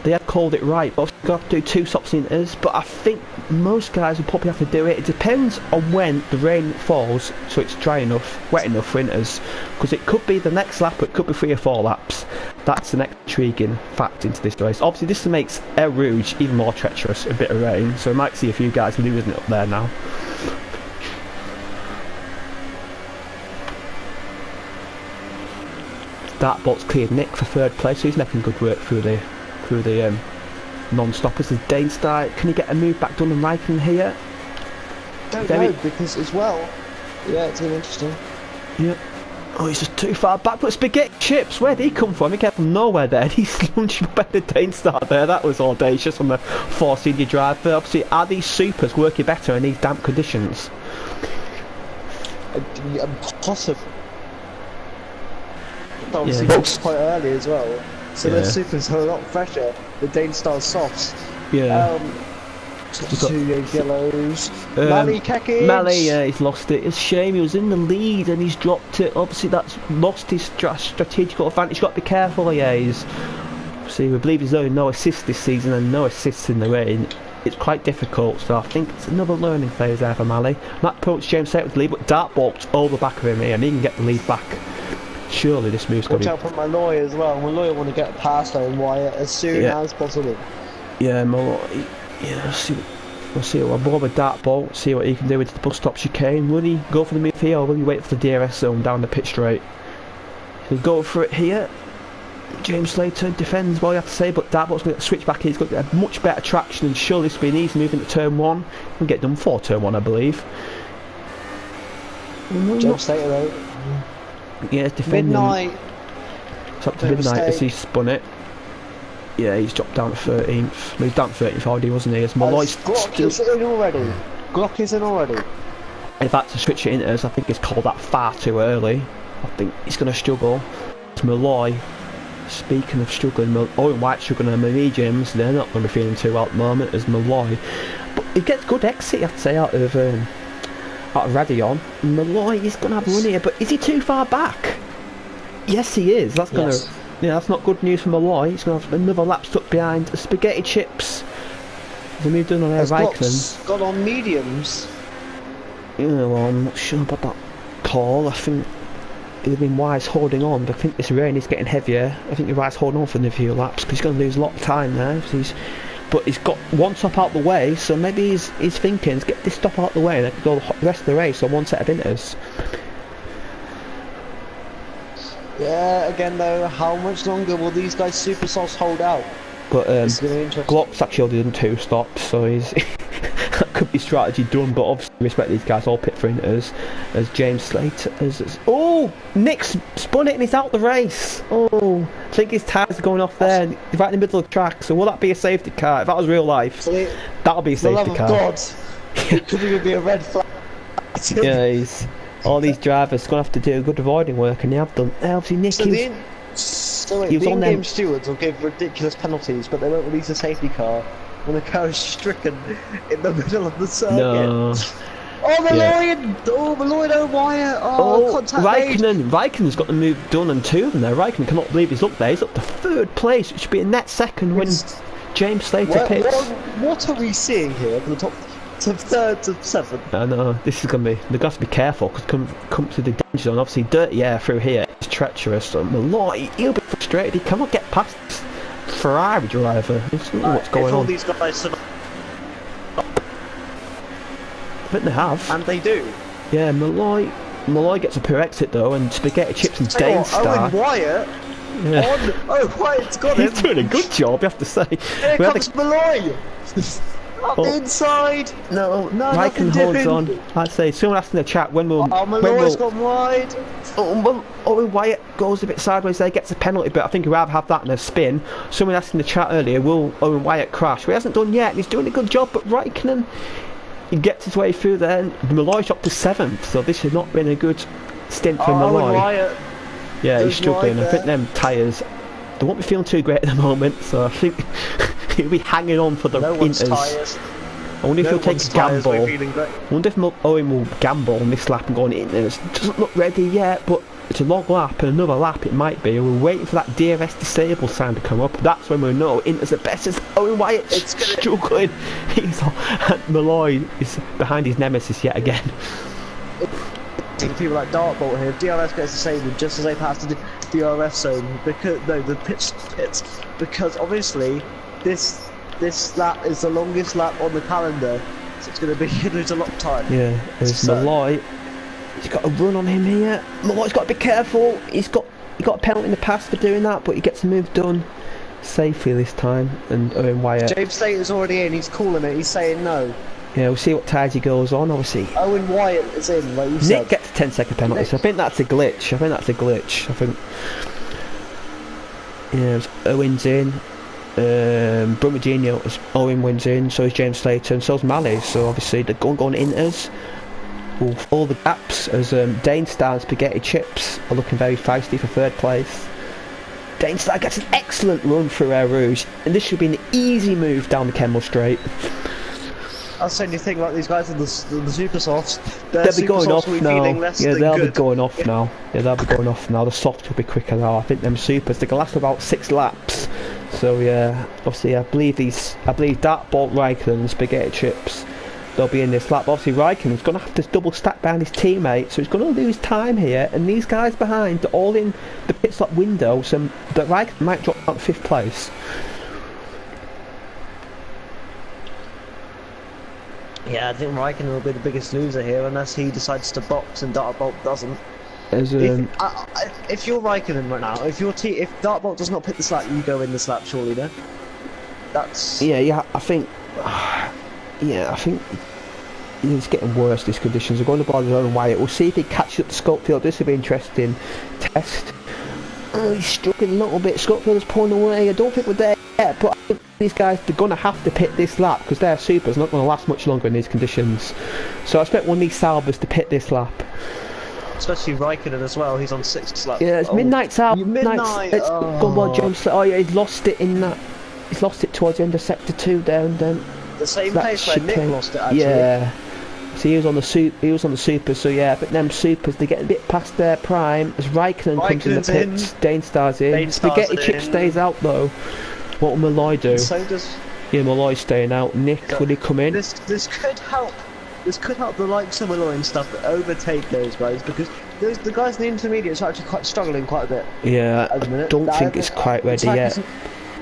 They have called it right, but you've got to do 2 stops inters. But I think most guys will probably have to do it. It depends on when the rain falls, so it's dry enough, wet enough for inters. Because it could be the next lap, it could be 3 or 4 laps. That's an intriguing fact into this race. Obviously, this makes Air Rouge even more treacherous. A bit of rain, so we might see a few guys losing it up there now. Dartbolt's cleared Nick for 3rd place, so he's making good work through the non-stoppers. As Dainstar, can he get a move back done on Raikkonen here? Don't know, because as well, yeah, it's been interesting. Yeah. Oh, he's just too far back. But Spaghetti Chips, where'd he come from? He came from nowhere there. He's launched better Dainstar there. That was audacious on the 4 senior drive. But obviously, are these supers working better in these damp conditions? Possibly. Obviously, it's quite early as well. So the supers are a lot fresher. The Dainstar softs. Yeah. 2 yellows. Mally Kekic. Mally, yeah, he's lost it. It's a shame. He was in the lead and he's dropped it. Obviously, that's lost his strategical advantage. Got to be careful. Yeah, we believe he's only no assists this season and no assists in the rain. It's quite difficult. So I think it's another learning phase there for Mally. That puts James Tate with the lead, but Dartbolt's over the back of him here, and he can get the lead back. Surely this move's going to be... Watch out for Malloy as well. Malloy want to get past Owen Wyatt as soon as possible. Yeah, Malloy. Yeah, we'll see what Bob with Dartbolt, see what he can do with the bus stop chicane. Will he go for the move here or will he wait for the DRS zone down the pit straight? He'll go for it here. James Slater defends what you have to say, but Dartbolt's going to switch back in. He's got a much better traction and surely this will be an easy move into turn 1. He'll get done for turn 1, I believe. James Slater though. Yeah, it's defending. Midnight. It's up to Midnight as he spun it. Yeah, he's dropped down to 13th. Well, he's down to 13th already, wasn't he? As Malloy's Glock is in already. Glock is in already. In fact, to switch it inters, I think he's called that far too early. I think he's going to struggle. It's Malloy. Speaking of struggling, Owen White struggling and Marie James, they're not going to be feeling too well at the moment as Malloy. But he gets good exit, I have to say, out of Radion. Malloy is going to have a run here, but is he too far back? Yes, he is. That's going to... Yeah, that's not good news for Malloy. He's going to have another lap stuck behind. The Spaghetti Chips. They moved on there, Raikkonen. Got on mediums. Yeah, well, I'm not sure about that call. I think would have been wise holding on, but I think this rain is getting heavier. I think you're wise holding on for another few laps because he's going to lose a lot of time there. So but he's got one stop out the way, so maybe he's thinking, let's get this stop out the way and I can go the rest of the race on one set of inters. Yeah, again though, how much longer will these guys super sauce hold out? But Glock's actually only done 2 stops, so he's that could be strategy done. But obviously, respect these guys all pit for inters as James Slater oh, Nick's spun it and he's out the race. Oh, I think his tyres are going off there, and he's right in the middle of the track. So will that be a safety car? If that was real life, that'll be a safety car. God, it could even be a red flag. Yeah, all these drivers are going to have to do good avoiding work, and they have done. Obviously, Nick. So the in-game stewards will give ridiculous penalties, but they won't release a safety car when a car is stricken in the middle of the circuit. No. Oh, Malloy! Oh, Malloy and Wyatt! Oh, contact Raikkonen's got the move done, and 2 of them there. Raikkonen cannot believe he's up there. He's up to 3rd place, which should be a net second when James Slater pits. What are we seeing here for the top? To 3rd to 7th. I know, this is going to be, they've got to be careful because come to the danger zone. Obviously dirty air through here is treacherous, so Malloy, he'll be frustrated, he cannot get past this Ferrari driver. What's going on? These guys survive. I think they have. And they do. Yeah, Malloy gets a poor exit though, and Spaghetti Chips and Dainstar. Owen Wyatt. Yeah. Wyatt's got him. He's doing a good job, you have to say. Here comes Malloy. Up the inside! No, Raikkonen holds on. I'd say someone asked in the chat when will. Malloy's gone wide. Owen Wyatt goes a bit sideways there, gets a penalty, but I think he'd rather have that in a spin. Someone asked in the chat earlier, will Owen Wyatt crash? Well, he hasn't done yet, and he's doing a good job, but Raikkonen, he gets his way through there, and Malloy's up to 7th, so this has not been a good stint for Malloy. Owen Wyatt. Yeah, he's struggling. I think them tyres, they won't be feeling too great at the moment, so I think he'll be hanging on for the inters. I wonder if he'll take a gamble. I wonder if Owen will gamble on this lap and go on inters. Doesn't look ready yet, but it's a long lap, and another lap it might be. We're waiting for that DRS disable sign to come up. That's when we'll know inters are best. As Owen Wyatt is struggling. Malloy is behind his nemesis yet again. People like Dartbolt here, DRS gets disabled just as they pass the DRS zone because the pits, because obviously this lap is the longest lap on the calendar, so it's going to be lose a lot of time. Yeah, there's Malloy. He's got a run on him here. Malloy's got to be careful. He got a penalty in the past for doing that, but he gets the move done safely this time. And Owen Wyatt. James Slater's already in. He's calling it. He's saying no. Yeah, we'll see what tyres he goes on, obviously. Owen Wyatt is in, like you said. Nick gets a 10-second penalty, so I think that's a glitch. I think yeah, Owen's in. Brumagino, Owen wins in, so is James Slater, and so's Malley, so obviously they're going inters. Will fill the gaps as Dainstar and Spaghetti Chips are looking very feisty for 3rd place. Dainstar gets an excellent run through Air Rouge, and this should be an easy move down the Kemmel Straight. I'll say anything about these guys in the super softs. They'll be going off now. Yeah, they'll be going off now. Yeah, they'll be going off now. The softs will be quicker now. I think them supers, they can last about 6 laps. So yeah, obviously I believe Dartbolt, Raikkonen and Spaghetti Chips, they'll be in this lap. Obviously Raikkonen's going to have to double stack behind his teammate, so he's going to lose time here, and these guys behind are all in the pit stop window, so that Raikkonen might drop down to 5th place. Yeah, I think Raikkonen will be the biggest loser here unless he decides to box and Dartbolt doesn't. If you're Raikkonen right now, if Dartbolt does not pick this lap, you go in this lap, surely, no? That's... Yeah, I think it's getting worse, these conditions. They're going to bother Owen Wyatt. We'll see if he catches up to Scopefield. This will be an interesting test. Oh, he's struggling a little bit. Scopefield is pulling away. I don't think we're there yet, but I think these guys, they're going to have to pit this lap because their super's not going to last much longer in these conditions. So I expect one of these Salvers to pit this lap. Especially Raikkonen as well, he's on 6th lap. Yeah, it's midnight's out. It's gone well, James. Oh yeah, he's lost it in that. He's lost it towards the end of sector 2 there, and then the same place where Nick lost it actually. Yeah. So he was on the super, so yeah, but them supers, they get a bit past their prime as Raikkonen comes in the pits, Dainstar's in. Spaghetti Chip stays out though. What will Malloy do? So does... Yeah, Malloy's staying out. Nick, will he come in? This could help this could help the likes of Malloy and stuff that overtake those guys, because the guys in the intermediates are actually quite struggling quite a bit. Yeah, at the minute. I don't think it's quite ready yet.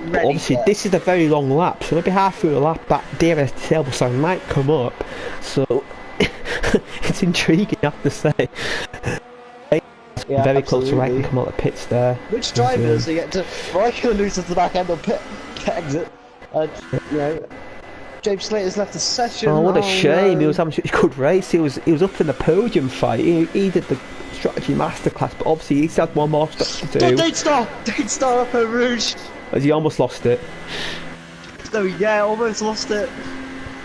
But obviously, this is a very long lap, so maybe half through the lap that dearest table sign might come up. So it's intriguing, I have to say. Yeah, very absolutely. close to Raikkonen come out the pits there. Which drivers are yet to Raikkonen loses the back end on pit exit? You know, James Slater's left the session. Oh, what a shame! No. He was having such a good race. He was up in the podium fight. He did the strategy masterclass, but obviously he's had one more stuff to do. Don't star up at Rouge. As he almost lost it. So yeah, almost lost it.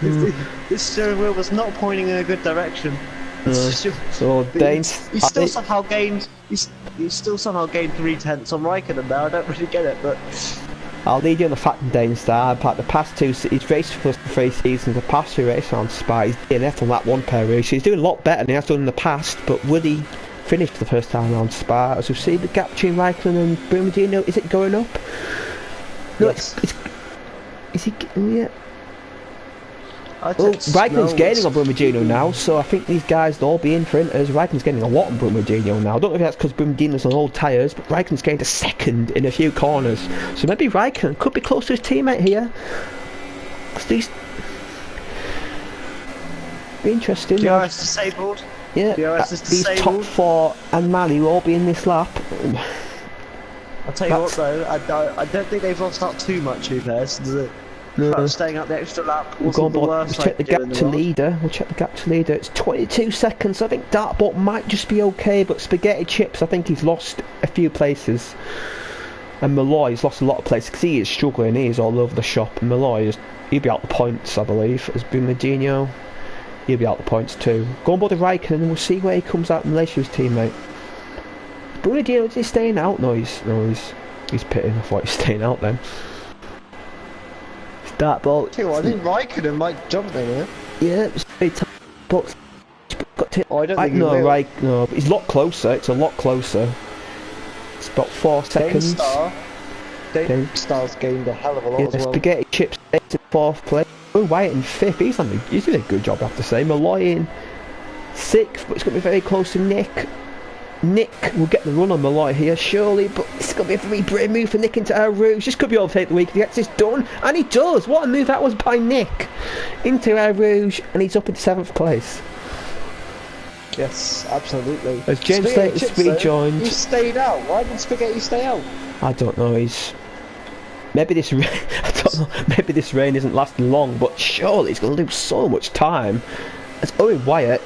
This steering wheel was not pointing in a good direction. So Danes, he still somehow gained. He still somehow gained 3/10 on Raikkonen there. I don't really get it, but I'll lead you on the fact that Dane Star, but the past two, he's raced for us for 3 seasons, the past 2 races on Spa, he's DNF on that one pair race. He's doing a lot better than he has done in the past, but will he finish for the first time around Spa? As we've seen, the gap between Raikkonen and Brumadino, is it going up? No, yes. Is he getting it? Well, Raikkonen's gaining on Brumadino now, so I think these guys will all be in for Inters. Raikkonen's getting a lot on Brumadino now. I don't know if that's because Brumadino's on old tyres, but Raikkonen's gained a second in a few corners. So maybe Raikkonen could be close to his teammate here. Be interesting. DRS disabled. Yeah, DRS is these disabled. top 4 and Mali will all be in this lap. I'll tell you what though, I don't think they've lost out too much, who cares? No. Staying up the extra lap We'll go on board. We'll check the gap to world. leader. We'll check the gap to leader. It's 22 seconds. I think Dartbot might just be okay, but Spaghetti Chips, I think he's lost a few places. And Malloy's lost a lot of places because he is struggling. He is all over the shop. And Malloy he'll be out the points, I believe. As Brumadino, he'll be out the points too. Go on board the Raikkonen and we'll see where he comes out in relation to his teammate. Brumadino, is he staying out? No, he's pitting. I thought he was staying out then. Dartball. I think Raikkonen might jump there. Yeah, it's very tough. But got to. I don't think he will. No, but he's a lot closer. It's a lot closer. It's about 4 seconds. Dane Star's gained a hell of a lot as well. Spaghetti Chips in 4th place. Oh, Wyatt in 5th. He's doing a good job, I have to say. Malloy in 6th, but it's going to be very close to Nick. Nick will get the run on Malloy here, surely, but it's going to be a very brave move for Nick into Air Rouge. This could be overtake the week if he gets this done, and he does. What a move that was by Nick into Air Rouge, and he's up in 7th place. Yes, absolutely. As James Slater's rejoined. He stayed out. Why did Spaghetti stay out? I don't know. Maybe this rain. I don't know. Maybe this rain isn't lasting long, but surely he's going to lose so much time. As Owen Wyatt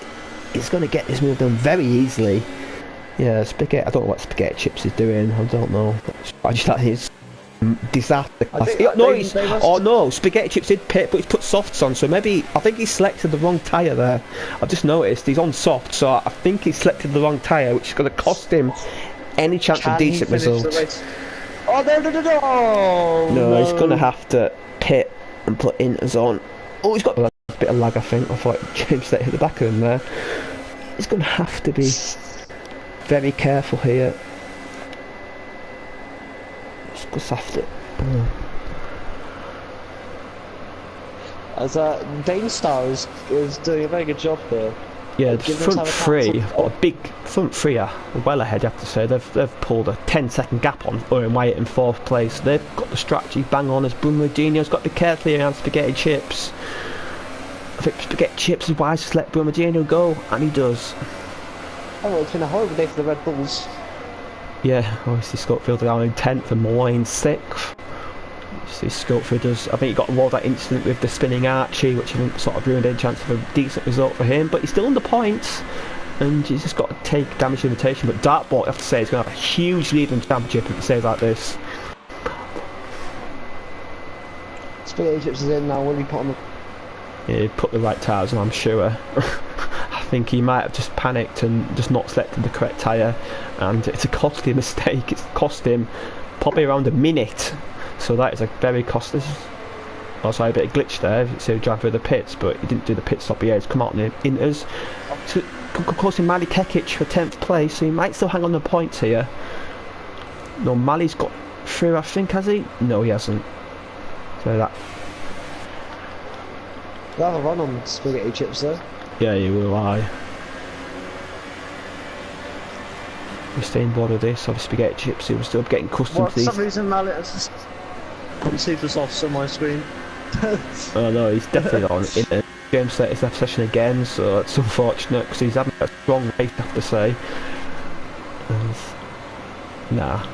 is going to get this move done very easily. Yeah, Spaghetti. I don't know what Spaghetti Chips is doing. I don't know. I just thought his disaster. No, Spaghetti Chips did pit, but he's put softs on. So maybe I think he selected the wrong tyre there. I've just noticed he's on soft, so I think he selected the wrong tyre, which is going to cost him any chance of decent results. Oh no, he's going to have to pit and put Inters on. Oh, he's got a bit of lag, I think. I thought James Slater hit the back of him there. He's going to have to be very careful here. Just have to. As Dane Star is doing a very good job here. Yeah, the front three, got a big front three are well ahead, you have to say. They've pulled a 10-second gap on Owen Wyatt in 4th place. They've got the strategy bang on as Brumadino's got to be careful around Spaghetti Chips. I think Spaghetti Chips is wise to let Brumadino go, and he does. Oh, well, it's been a horrible day for the Red Bulls. Yeah, obviously Schofield down in 10th and Malloy in 6th. See, Schofield does. I think he got involved that incident with the spinning Archie, which I think sort of ruined any chance of a decent result for him. But he's still under points, and he's just got to take damage limitation. But Dartbot, I have to say, is going to have a huge lead in the championship if it stays like this. Spaghetti Chips is in now. Will he put on the? Yeah, he put the right tyres on, I'm sure. I think he might have just panicked and just not selected the correct tyre, and it's a costly mistake. It's cost him probably around a minute. So that is a very costly. Oh, sorry, a bit of glitch there. So he drove through the pits, but he didn't do the pit stop. He has come out in the Inters. So costing Mali Kekic for 10th place, so he might still hang on the points here. No, Mali's got through, I think, has he? No, he hasn't. So that. They'll have a run on Spaghetti Chips there. Yeah, you will. We're staying bored of this. Obviously, spaghetti chips. We're still getting accustomed Well, to for these. some reason, Mallet has super soft on my screen. Oh no, he's definitely on in a game set his left session again, so it's unfortunate because he's having a strong race, I have to say. And, nah.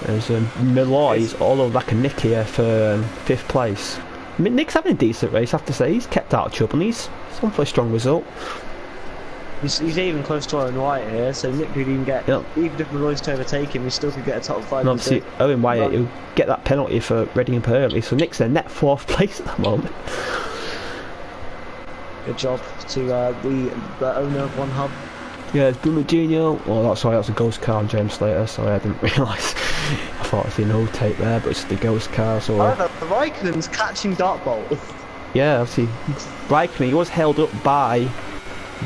There's Malloy's all over like a Nick here for 5th place. I mean, Nick's having a decent race, I have to say. He's kept out of trouble and he's on for a strong result. He's even close to Owen White here, so Nick could even get, even if Malloy's to overtake him, he still could get a top 5. And obviously, Owen White, he'll get that penalty for readying up early, so Nick's in net 4th place at the moment. Good job to the owner of One Hub. Yeah, it's Bruno Junior. Oh, that's a ghost car on James Slater, sorry, I didn't realise. I thought I'd seen no tape there, but it's the ghost car, so... However, Raikkonen's catching Dartbolt. Yeah, obviously, Raikkonen, he was held up by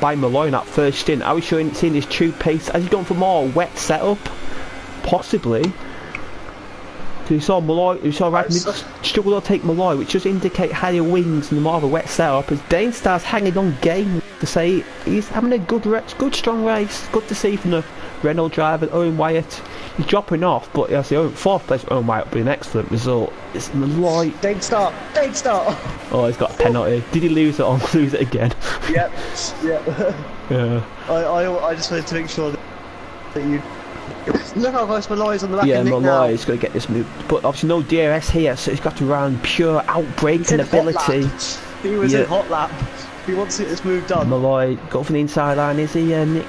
Malloy in that first stint. Are we seeing his true pace? Has he gone for more wet setup? Possibly. Because you saw Raikkonen struggle to take Malloy, which does indicate higher wings and more of a wet setup. As Danestar's hanging on game to say he's having a good strong race. Good to see from the Renault driver, Owen Wyatt. He's dropping off, but as the 4th place Owen Wyatt would be an excellent result. It's Malloy. Danestar! Oh, he's got a penalty. Did he lose it or lose it again? Yep. Yeah. I just wanted to make sure that you... Look how close Malloy's on the back of Nick now. Malloy's got to get this move, but obviously no DRS here, so he's got to run pure outbreaking ability. He was in hot lap. He wants to get this move done. Malloy got for the inside line, is he? Nick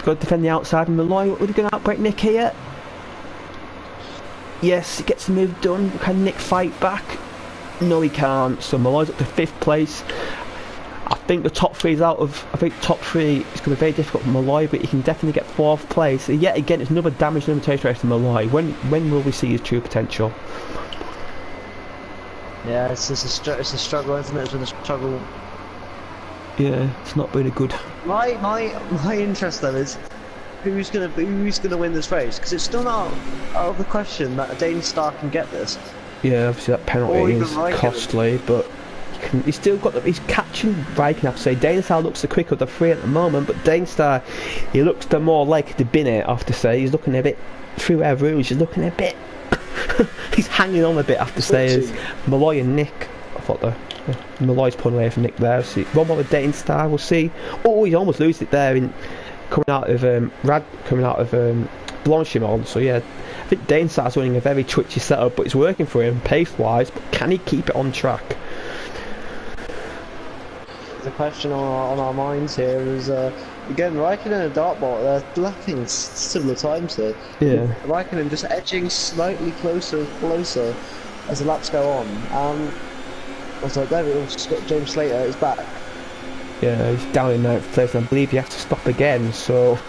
got to defend the outside, and Malloy, would he going to outbreak Nick here? Yes, he gets the move done. Can Nick fight back? No, he can't. So Malloy's up to 5th place. I think the top 3 is out of... I think top 3 is going to be very difficult for Malloy, but he can definitely get 4th place. And yet again, it's another damage limitation race for Malloy. When will we see his true potential? Yeah, it's a struggle, isn't it? It's been a struggle. Yeah, it's not really good. My interest though is who's gonna win this race, because it's still not out of the question that a Danestar can get this. Yeah, obviously that penalty is costly, but he's still got he's catching Raikkonen. I have to say Danestar looks the quicker of the 3 at the moment, but Danestar, he looks the more likely to bin it. I have to say he's looking a bit through our rules. He's looking a bit. He's hanging on a bit. I have to say as Malloy and Nick. I thought Malloy's pulling away from Nick there. See one more with Danestar. We'll see. Oh, he's almost losing it there in coming out of Blanchimont. So yeah, I think Danestar's running a very twitchy setup, but it's working for him pace-wise. But can he keep it on track? The question on our minds here is again Raikkonen and Dartbolt, they're lapping similar times here. Yeah. Raikkonen just edging slightly closer and closer as the laps go on. Also, there we go, James Slater is back. Yeah, he's down in 9th place, and I believe he has to stop again. So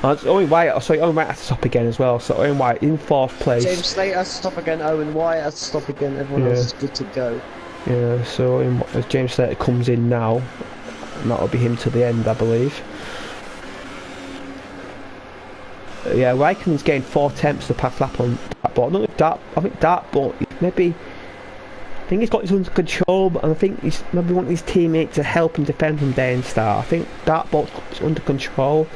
Owen White has to stop again as well. So Owen White in 4th place. James Slater has to stop again. Owen White has to stop again. Everyone else is good to go. Yeah, so as James Slater comes in now, and that'll be him to the end, I believe. Yeah, Raikkonen's gained 4 attempts to pass lap on Dartbolt. I think Dartbolt maybe. I think he's got his under control, but I think he's maybe wanting his teammate to help him defend from Danestar. I think Dartbolt's under control.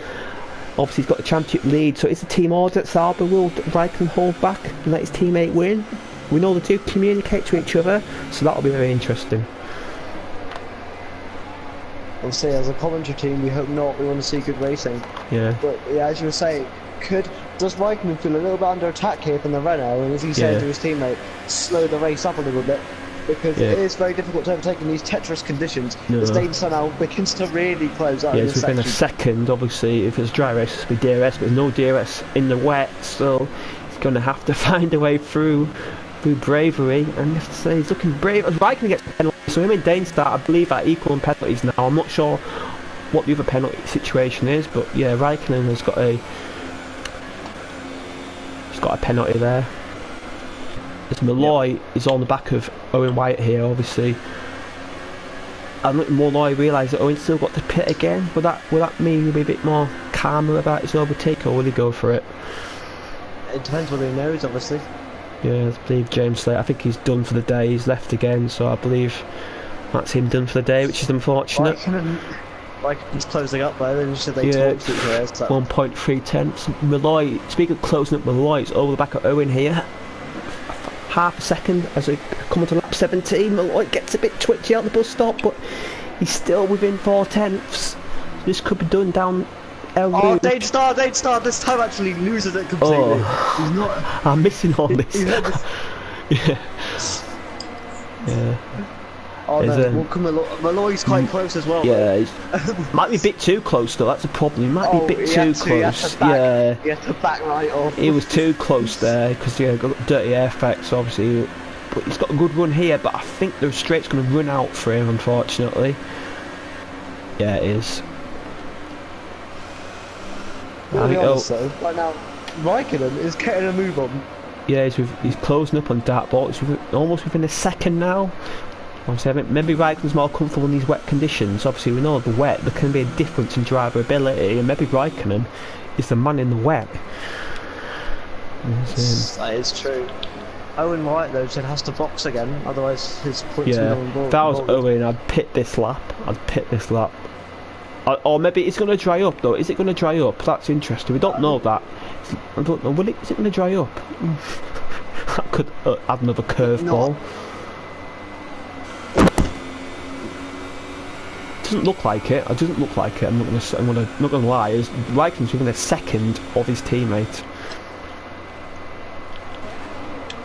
Obviously, he's got the championship lead, so it's a team order at Sauber. Will Raikkonen hold back and let his teammate win? We know the two communicate to each other, so that'll be very interesting. Obviously, as a commentary team, we hope not. We want to see good racing. Yeah. But yeah, as you were saying, does Raikkonen feel a little bit under attack here from the Renault? And as he said to his teammate, slow the race up a little bit, because it is very difficult to overtake in these Tetris conditions. As Danestar now begins to really close out. Yeah, it's within a second. Obviously, if it's dry race, it's be DRS, but there's no DRS in the wet, so he's going to have to find a way through bravery, and you have to say he's looking brave. As Raikkonen gets penalties, so him and Danestar, I believe, are equal in penalties now. I'm not sure what the other penalty situation is, but yeah, Raikkonen has got a penalty there. As Malloy is on the back of Owen White here, obviously. And Malloy realised that Owen's still got to pit again. Will that mean he'll be a bit more calmer about his overtake, or will he go for it? It depends what he knows, obviously. Yeah, I believe James Slater, I think he's done for the day, he's left again, so I believe That's him done for the day, which is unfortunate. Raikkonen's closing up though, and should they Yeah, talk to each other? So. 1.3 tenths. Malloy, speaking of closing up, Malloy, it's over the back of Owen here. Half a second as we come on to lap 17. Malloy gets a bit twitchy out the bus stop, but he's still within 4 tenths. This could be done down El Oh, Route. Dane Star this time actually loses it completely. Oh. He's not. I'm missing all this. Yeah. Yeah. Oh no, Malloy's quite close as well. Yeah, might be a bit too close though, that's a problem. He might be a bit too close. Yeah. He had to back right off. He was too close there because got dirty air effects obviously. But he's got a good run here, but I think the straight's going to run out for him unfortunately. Yeah, it is. I think right now, Raikkonen is getting a move on. Yeah, he's closing up on Dartboard. He's almost within a second now. Obviously, maybe Raikkonen's more comfortable in these wet conditions. Obviously, we know the wet, there can be a difference in driver ability, and maybe Raikkonen is the man in the wet. That is true. Owen White though said has to box again, otherwise his points will if that was Owen, I'd pit this lap. Or maybe it's going to dry up though. Is it going to dry up? That's interesting. We don't know that. I don't know. Is it going to dry up? That could add another curveball. Doesn't look like it. It doesn't look like it. I'm not going to lie. Raikkonen's within a second of his teammate.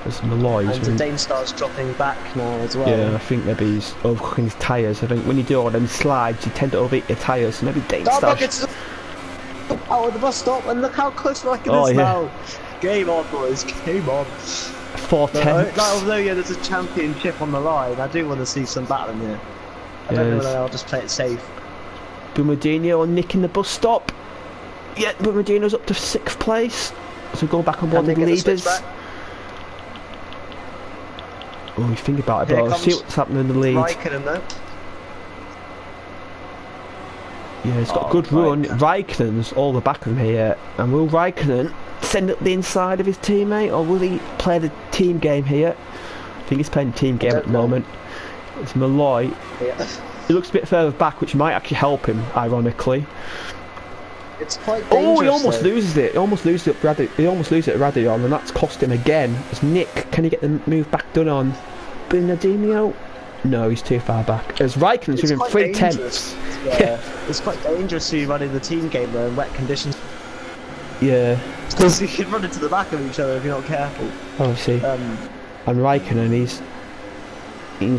There's Malloy. And the Dane Star's dropping back now as well. Yeah, I think maybe he's overcooking his tyres. I think when you do all them slides, you tend to overheat your tyres. So maybe Dane Star. Gets out of the bus stop, and look how close Raikkonen is now. Game on, boys. Game on. 4 tenths. Although there's a championship on the line, I do want to see some battling here. I don't know whether I'll just play it safe. Bumardino nicking the bus stop. Yeah, Bumardino's up to 6th place. So we go back on board the leaders. Oh, you think about it, but see what's happening in the lead. Raikkonen though. Yeah, he's got a good run. Raikkonen's all the back of him here. And will Raikkonen send up the inside of his teammate, or will he play the team game here? I think he's playing team game at the moment. It's Malloy. Yeah. He looks a bit further back, which might actually help him, ironically. It's quite dangerous. Oh, he almost loses it. He almost loses it at Radion, and that's cost him again. As Nick, can he get the move back done on Bernardino? No, he's too far back. As Raikkonen's within 3 tenths. Yeah. It's quite dangerous to be running the team game though in wet conditions. Yeah. Because you can run into the back of each other if you're not careful. Obviously. And Raikkonen, he's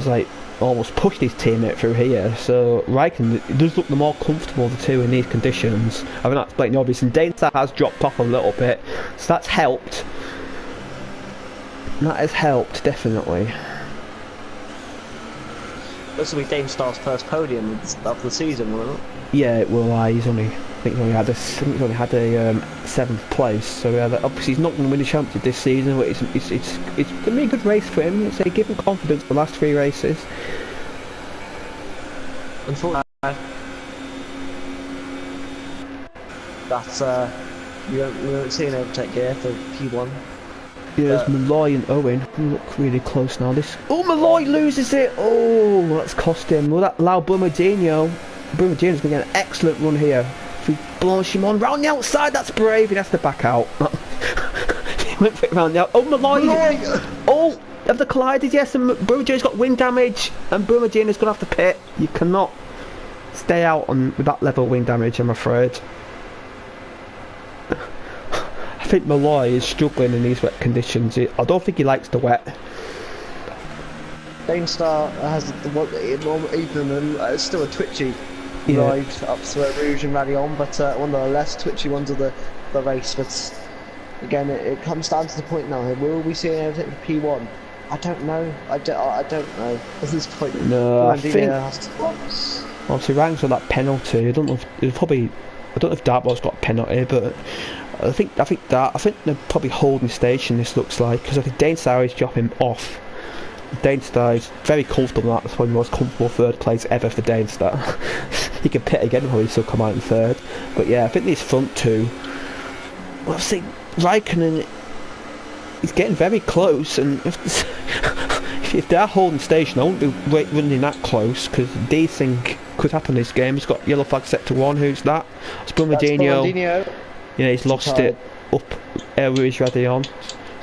like almost pushed his teammate through here, so Raikkonen does look the more comfortable of the two in these conditions. I mean, that's blatantly obvious, and Dane Star has dropped off a little bit, so that's helped. That has helped, definitely. This will be Dane Star's first podium of the season, won't it? Yeah, it will. I think he's only had a 7th place, so obviously he's not going to win the championship this season, but it's going to be a good race for him. It's give him confidence for the last 3 races. Unfortunately, that's we won't see an overtake here for P1. Yeah, there's Malloy and Owen. Look really close now. Malloy loses it. Oh, that's cost him. Will that allow Bumardino's going to get an excellent run here. If he blows him on round the outside, that's brave. He has to back out. He went for it round the outside. Oh, Malloy! Oh, have they collided? Yes, and Bumardino's got wing damage, and Bumardino's going to have to pit. You cannot stay out with that level of wing damage, I'm afraid. I think Malloy is struggling in these wet conditions. I don't think he likes the wet. Dane Star has still a twitchy ride up to Rouge and Radion, but one of the less twitchy ones of the race. But again, it comes down to the point now. Will we see anything for P1? I don't know. I don't know at this point. No, I think obviously Rangs on that penalty. I don't know if Dartboard's got a penalty, but I think they're probably holding station. This looks like, because I think Dane Star is dropping off. Dane Star is very comfortable. That's probably the most comfortable 3rd place ever for Dane Star. He can pit again, probably still come out in 3rd. But yeah, I think these front two. Well, I think Raikkonen is getting very close, and if if they are holding station, I wouldn't be running that close, because these things could happen in this game. He's got yellow flag set to 1. Who's that? It's Brumadinho. Yeah, he's lost it up Rouge ready on. So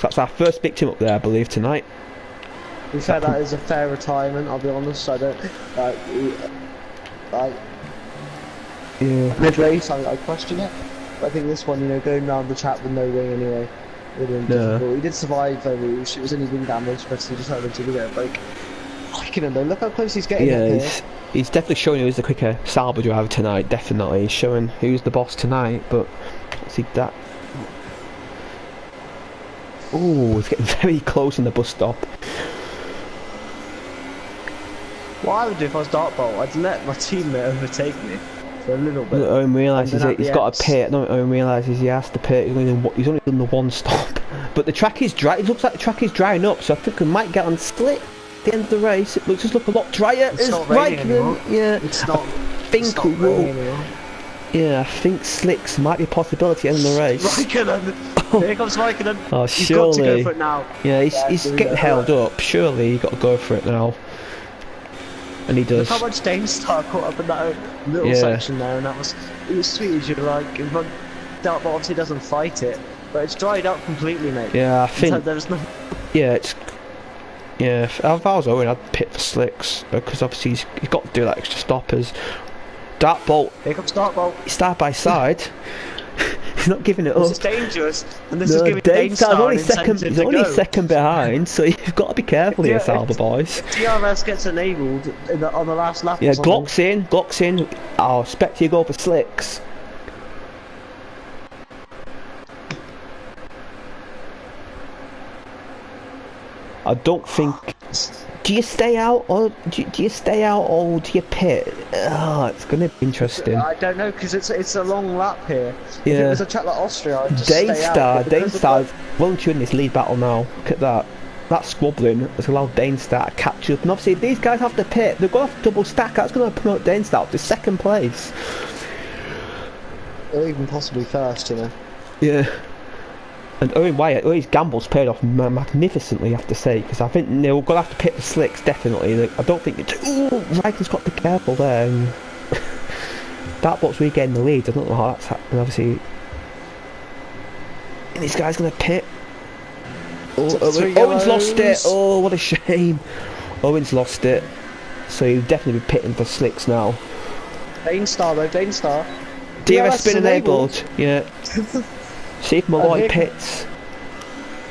that's our first victim up there, I believe, tonight. In fact, that is a fair retirement, I'll be honest. I don't... yeah. Mid-race, I question it. But I think this one, you know, going round the track with no wing anyway, would have been difficult. He did survive Rouge. It was only wing damage, but he decided to do it. Like, I can know. Look how close he's getting up here. He's definitely showing who's the quicker Sauber driver tonight, definitely. He's showing who's the boss tonight, but see that. Oh, he's getting very close in the bus stop. What I would do if I was Dartbolt, I'd let my teammate overtake me for a little bit. Owen realises he's got to pit. No, Owen realises he has to pit. He's only done the one stop. But the track is dry. It looks like the track is drying up, so I think we might get on split. The end of the race, it looks just look a lot drier. It's not raining anymore. Yeah, it's not. Yeah, I think slicks might be a possibility end of the race. Raikkonen! Here comes Raikkonen. Oh, You've surely. got to go for it now. Yeah, he's getting held up. Surely you got to go for it now. And he does. Look how much Danestar caught up in that little section there, and it was sweet as you like. Dartbolt obviously doesn't fight it, but it's dried up completely, mate. Yeah, I think. There's no. Yeah, it's. Yeah, if I was Owen, I'd pit for slicks, because obviously he's got to do that extra stoppers. Dartbolt. Here comes Dartbolt. He's side by side. He's not giving it up. This is dangerous, and this is giving Danestar only second. He's only second behind, so you've got to be careful here, Sauber boys. DRS gets enabled on the last lap. Yeah, Glock's in. I'll expect you to go for slicks. I don't think. Do you stay out or do you do you pit? Oh, it's going to be interesting. I don't know, because it's a long lap here. Yeah. If it was a track like Austria, I'd just stay out. Danestar's volunteering in this lead battle now. Look at that. That squabbling has allowed Danestar to catch up. And obviously, if these guys have to pit, they're going to have to double stack. That's going to promote Danestar up to second place. Or even possibly first, you know. Yeah. And Owen Wyatt, his gamble's paid off magnificently, I have to say, because I think they're going to have to pit the slicks, definitely. I don't think it's... Ooh, Ryken's got to be careful there. Dartbolt's really getting the lead. I don't know how that's happening, obviously. And this guy's going to pit. Owen's lost it. Oh, what a shame. Owen's lost it. So he'll definitely be pitting for slicks now. Danestar though, Danestar. DRS been enabled. Yeah. See if Malloy pits.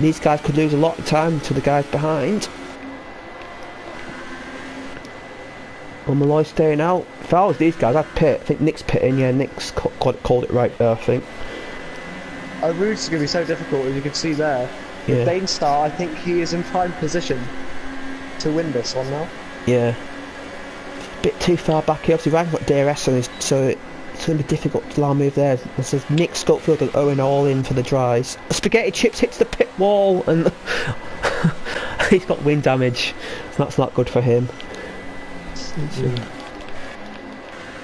These guys could lose a lot of time to the guys behind. Well, Malloy's staying out. If I was these guys, I'd pit. I think Nick's pitting. Yeah, Nick's called it right there, I think. Rouge is going to be so difficult, as you can see there. Yeah. With Danestar, I think he is in prime position to win this one now. Yeah. Bit too far back here. Obviously, Ryan's got DRS on his, so it's going to be difficult to move there. It says Nick, Schofield and Owen all in for the dries. Spaghetti Chips hits the pit wall and he's got wind damage. So that's not good for him.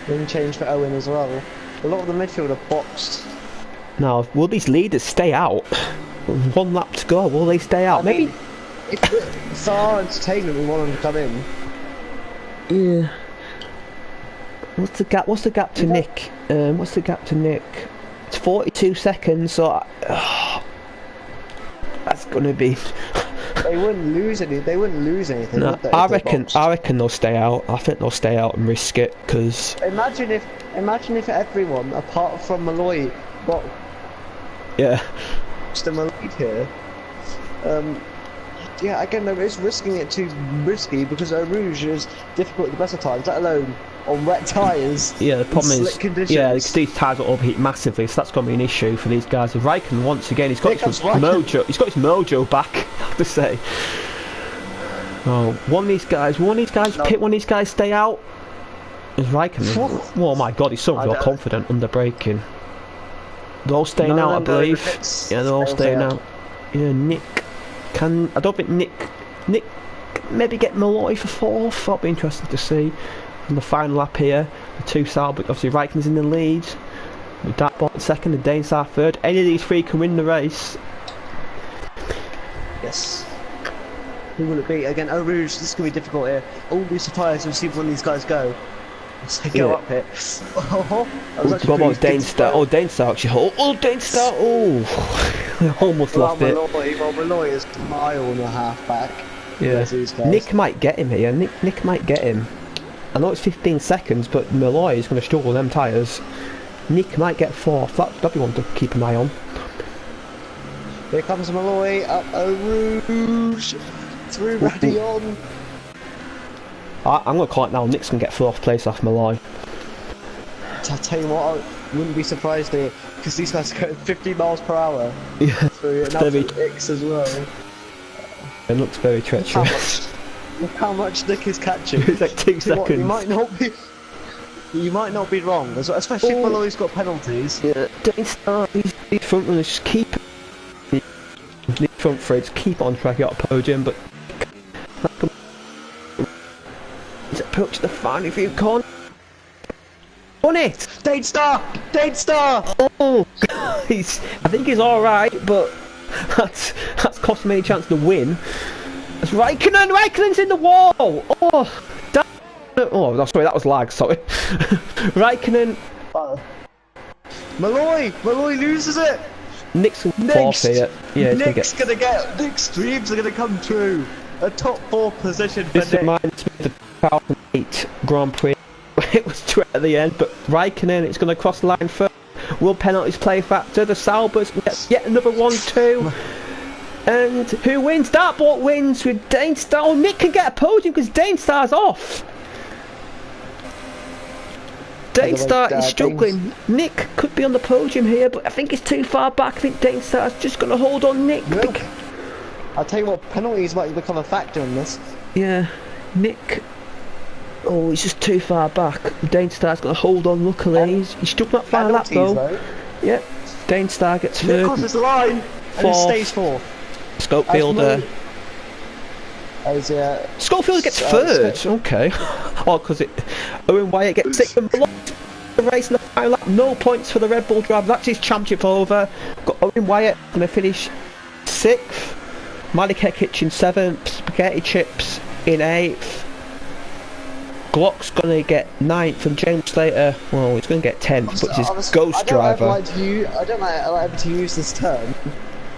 Wing change for Owen as well. A lot of the midfield are boxed. Now, will these leaders stay out? One lap to go, will they stay out? Maybe. If for our entertainment, we want them to come in. Yeah. What's the gap? What's the gap to Nick? What's the gap to Nick? It's 42 seconds. So that's gonna be. They wouldn't lose anything. No, I reckon they'll stay out. I think they'll stay out and risk it, because. Imagine if everyone apart from Malloy got. Yeah. Just a Malloy here. Yeah, again, though, it's risking it too risky, because Rouge is difficult at the best of times, let alone on wet tyres. Yeah, the problem is, conditions. these tyres will overheat massively, so that's going to be an issue for these guys. If Raikkonen, once again, he's got his mojo. He's got his mojo back, I have to say. Oh, one of these guys pit, one of these guys stay out. Is Raikkonen? Oh my God, he's so real confident under braking. They're all staying out, I believe. Yeah, they're all staying out. Yeah, Nick. I don't think Nick maybe get Malloy for fourth. That'll be interesting to see. On the final lap here, the two Sauber, obviously Raikkonen's in the lead. With Dartbolt second and Danestar third. Any of these three can win the race. Yes. Who will it be? Again, Eau Rouge, this is going to be difficult here. I won't be surprised to see one of these guys go. As they go up here. Oh, what about Dainstar? Oh, Dainstar actually. Oh, Dainstar. Oh, I almost lost it. Well, Malloy is a mile and a half back. Yeah. Nick might get him here. Nick might get him. I know it's 15 seconds, but Malloy is going to struggle with them tyres. Nick might get fourth. That'd be one to keep an eye on. Here comes Malloy up Eau Rouge. Through Radion. I'm going to call it now. Nick's going to get fourth place off Malloy. I'll tell you what, I wouldn't be surprised here, because these guys are going 50 miles per hour. Yeah, through an absolute X as well. It looks very treacherous. Look how much Nick is catching. It's like 2 seconds. You might not be wrong, especially if Malloy's got penalties. Yeah, Dainstar, these front runners just keep. These front three just keep on track, got a podium, but. He's approached the final few corners. Won it! Dainstar! Dainstar! Oh, I think he's alright, but that's cost me a chance to win. It's Raikkonen's in the wall! Oh, sorry, that was lag, sorry. Raikkonen. Malloy loses it! Nick's forfeit. Yeah, Nick's dreams are gonna come true. A top 4 position for Nick. This reminds me of the 2008 Grand Prix. It was two at the end, but Raikkonen, it's going to cross the line first. Will penalties play a factor? The Saubers get yet another 1-2. And who wins? Dartboard wins with Dainstar. Oh, Nick can get a podium because Dainstar's off. Dainstar is struggling. Nick could be on the podium here, but I think it's too far back. I think Dainstar's just going to hold on Nick. Well, I'll tell you what, penalties might become a factor in this. Yeah, Nick. Oh, he's just too far back. Dainstar's going to hold on, luckily. He's stuck that far lap though. Yep, Dainstar gets third. Nick crosses the line, and he stays fourth. Schofield Schofield gets third, okay. Oh, because Owen Wyatt gets sixth and the race in the final lap. No points for the Red Bull driver. That's his championship over. Got Owen Wyatt going to finish 6th. Malik Hekic in 7th. Spaghetti Chips in 8th. Glock's going to get 9th and James Slater, well, he's going to get 10th, but it's his ghost driver. I don't like to use this term,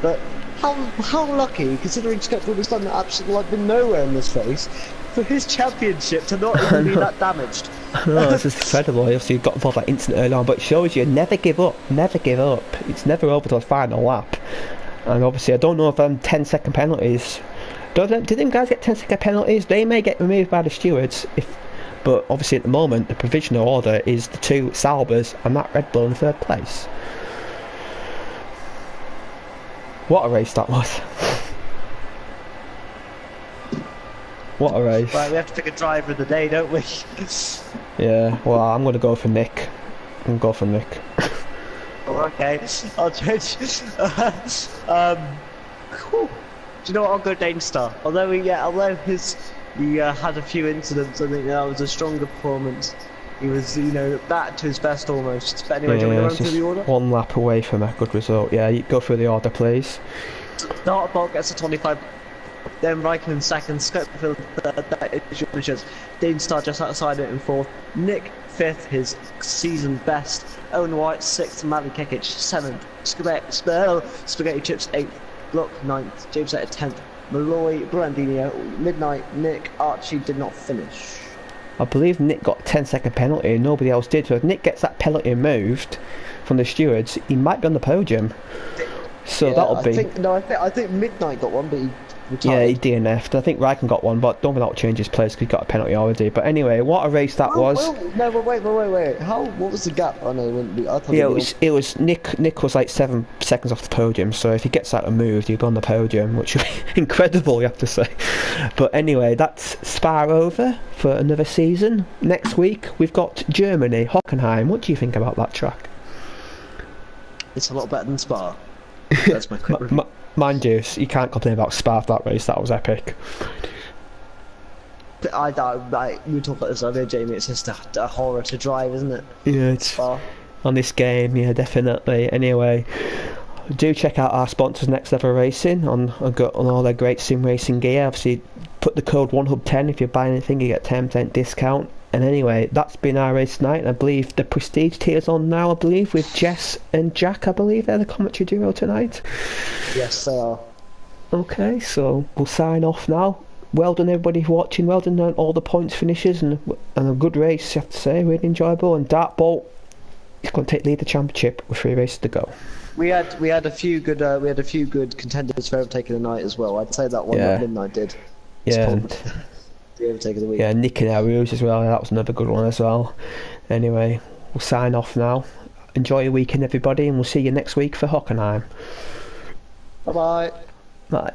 but how lucky, considering Skeptical has done absolutely like been nowhere in this race, for his championship to not even be that damaged. No, this is incredible. Obviously, you got involved that instant early on, but it shows you never give up. Never give up. It's never over till the final lap. And obviously, I don't know if 10-second penalties. Do them guys get 10-second penalties? They may get removed by the stewards but obviously at the moment the provisional order is the 2 Saubers and that Red Bull in 3rd place. What a race that was. What a race. Right, we have to pick a driver of the day, don't we? Yeah, well, I'm going to go for Nick. Oh, okay, I'll change. Cool. Do you know what? I'll go Dainstar. Although he had a few incidents, I think that was a stronger performance. He was, back to his best almost. But anyway, do you want to run through the order? 1 lap away from a good result. Yeah, you go through the order, please. Dartboard gets a 25. Then Raikkonen 2nd, Schofield 3rd, that is your positions. Dainstar just outside it in 4th. Nick 5th, his season best. Owen White 6th, Malik Hekic 7th. Spaghetti Chips 8th. Glock 9th. James Slater 10th. Malloy, Brandinho, Midnight, Nick, Archie did not finish. I believe Nick got a 10-second penalty and nobody else did, so if Nick gets that penalty removed from the stewards, he might be on the podium. So yeah, that'll be... I think Midnight got one, but he retired. Yeah, he DNF'd. I think Raikkonen got one, but don't think that'll change his place because he got a penalty already. But anyway, what a race that was. No, but wait. What was the gap? I know it wouldn't be. I thought it was Nick was like 7 seconds off the podium, so if he gets that removed, he'd go on the podium, which would be incredible, you have to say. But anyway, that's Spa over for another season. Next week, we've got Germany, Hockenheim. What do you think about that track? It's a lot better than Spa. That's my quick review. Mind you can't complain about Spa for that race, that was epic. We talked about this earlier, Jamie, it's just a horror to drive, isn't it? Yeah, it's Spa. On this game, yeah, definitely. Anyway, do check out our sponsors, Next Level Racing, on all their great sim racing gear. Obviously, put the code 1hub10 if you buy anything, you get 10% discount. And anyway, that's been our race tonight, and I believe the Prestige Tier's on now, I believe, with Jess and Jack, I believe they're the commentary duo tonight. Yes, they are. Okay, so we'll sign off now. Well done everybody for watching, well done on all the points finishes, and a good race, I have to say, really enjoyable. And Dartbolt is going to take lead the championship with 3 races to go. We had a few good contenders for overtaking the night as well. I'd say that one that Midnight did. Yeah. The overtake of the week. Yeah, Nick and Arus as well, that was another good one as well. Anyway, we'll sign off now. Enjoy your weekend everybody, and we'll see you next week for Hockenheim. Bye bye. Bye.